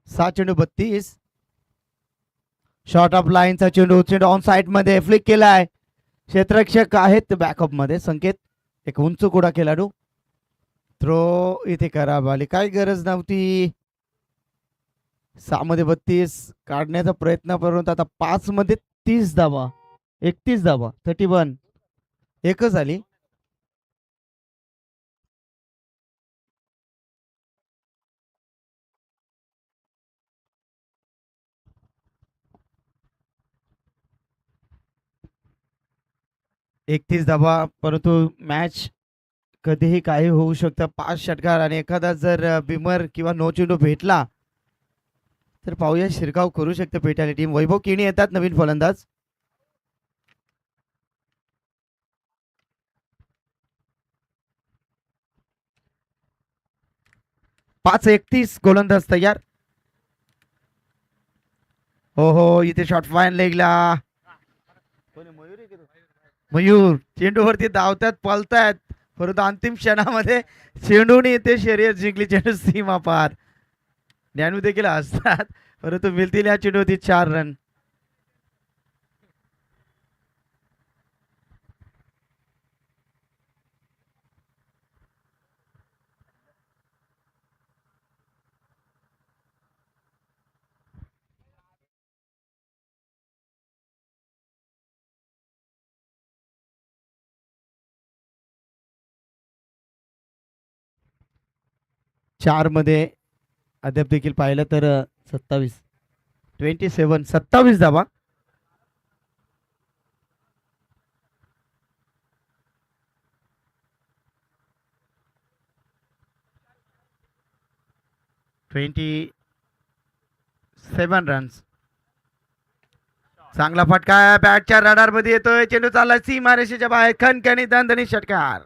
सहा चेंडू 32. शॉर्ट ऑफ लाईनचा चेंडू ऑन साइड मध्ये फ्लिक केलाय. क्षेत्ररक्षक आहेत बॅकअप मध्ये संकेत, एक उंच कुडा खेळाडू. थ्रो इथे खराब आली, काही गरज नव्हती. 6 मध्ये 32 काढण्याचा प्रयत्न करून आता 5 मध्ये 30 धावा, 31 धावा, 31 एकच आली. एकतीस धावा, परंतु मॅच कधीही काही होऊ शकतं. 5 षटकार आणि एखादा जर बिमर किंवा नो चेंडू भेटला तर पाहूया शिरकाव करू शकते पेटाली टीम. वैभव किणी येतात नवीन फलंदाज. पाच 31 गोलंदाज तयार. हो इथे शॉट फाईन लेगला. मयूर चेंडूवरती धावतात, पळतायत, परंतु अंतिम क्षणामध्ये चेंडूने इथे शर्यत जिंकली. चेंडू सीमा पार. ज्ञानू देखील असतात, परंतु मिळतील या चेंडूवरती 4 रन. चार मध्ये अद्याप देखील पाहिलं तर 27 धावा. Twenty 7 runs. चांगला फटका बॅटच्या रडार मध्ये येतोय. चेंडू चालला सीमारेषेच्या बाहेर. खणखणी दणदणी षटकार.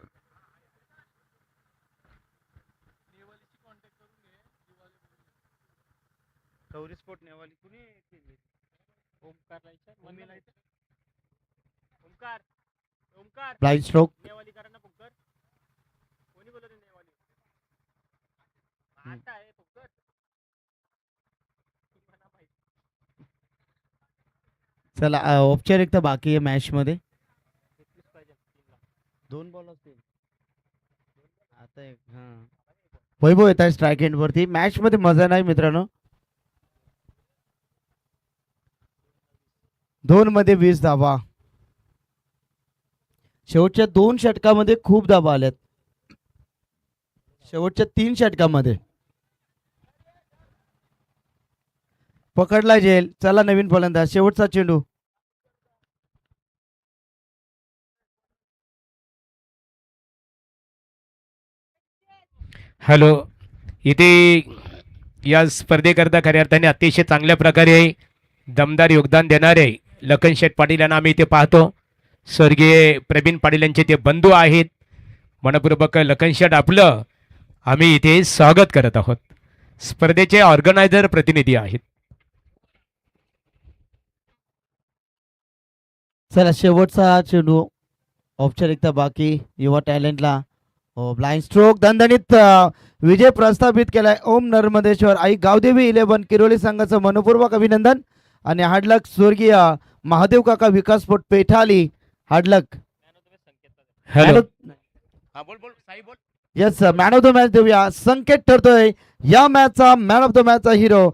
Blind stroke. चला औपचारिकता बाकी आहे मॅच मध्ये. 2 बॉल असतील आता. वैभव येत आहे स्ट्राईक एंड वरती. मॅच मध्ये मजा नाही मित्रांनो. 2 मध्ये 20 धावा. शेवटच्या 2 षटकामध्ये खूप धावा आल्यात. शेवटच्या 3 षटकामध्ये पकडला जेल. चला नवीन फलंदाज. शेवटचा चेंडू. हॅलो, इथे या स्पर्धेकरता खऱ्या अर्थाने अतिशय चांगल्या प्रकारे दमदार योगदान देणारे लखन शेठ पाटील यांना आम्ही इथे पाहतो. स्वर्गीय प्रवीण पाटील यांचे ते बंधू आहेत. मनपूर्वक लखन शेठ आपलं आम्ही इथे स्वागत करत आहोत. स्पर्धेचे ऑर्गनायझर प्रतिनिधी आहेत. चला शेवटचा चेंडू औपचारिकता बाकी युवा टॅलेंटला ब्लाइंड स्ट्रोक दणदणीत विजय प्रस्थापित केलाय. ओम नर्मदेश्वर आई गावदेवी 11 किरोली संघाचं मनपूर्वक अभिनंदन. आणि हार्डलक स्वर्गीय महादेव काका विकासपोट पेठाली हार्डलक. हॅलो बोल बोल साई बोल. Yes man of the match देऊया. संकेत ठरतोय या मॅचचा मॅन ऑफ द मॅचचा हिरो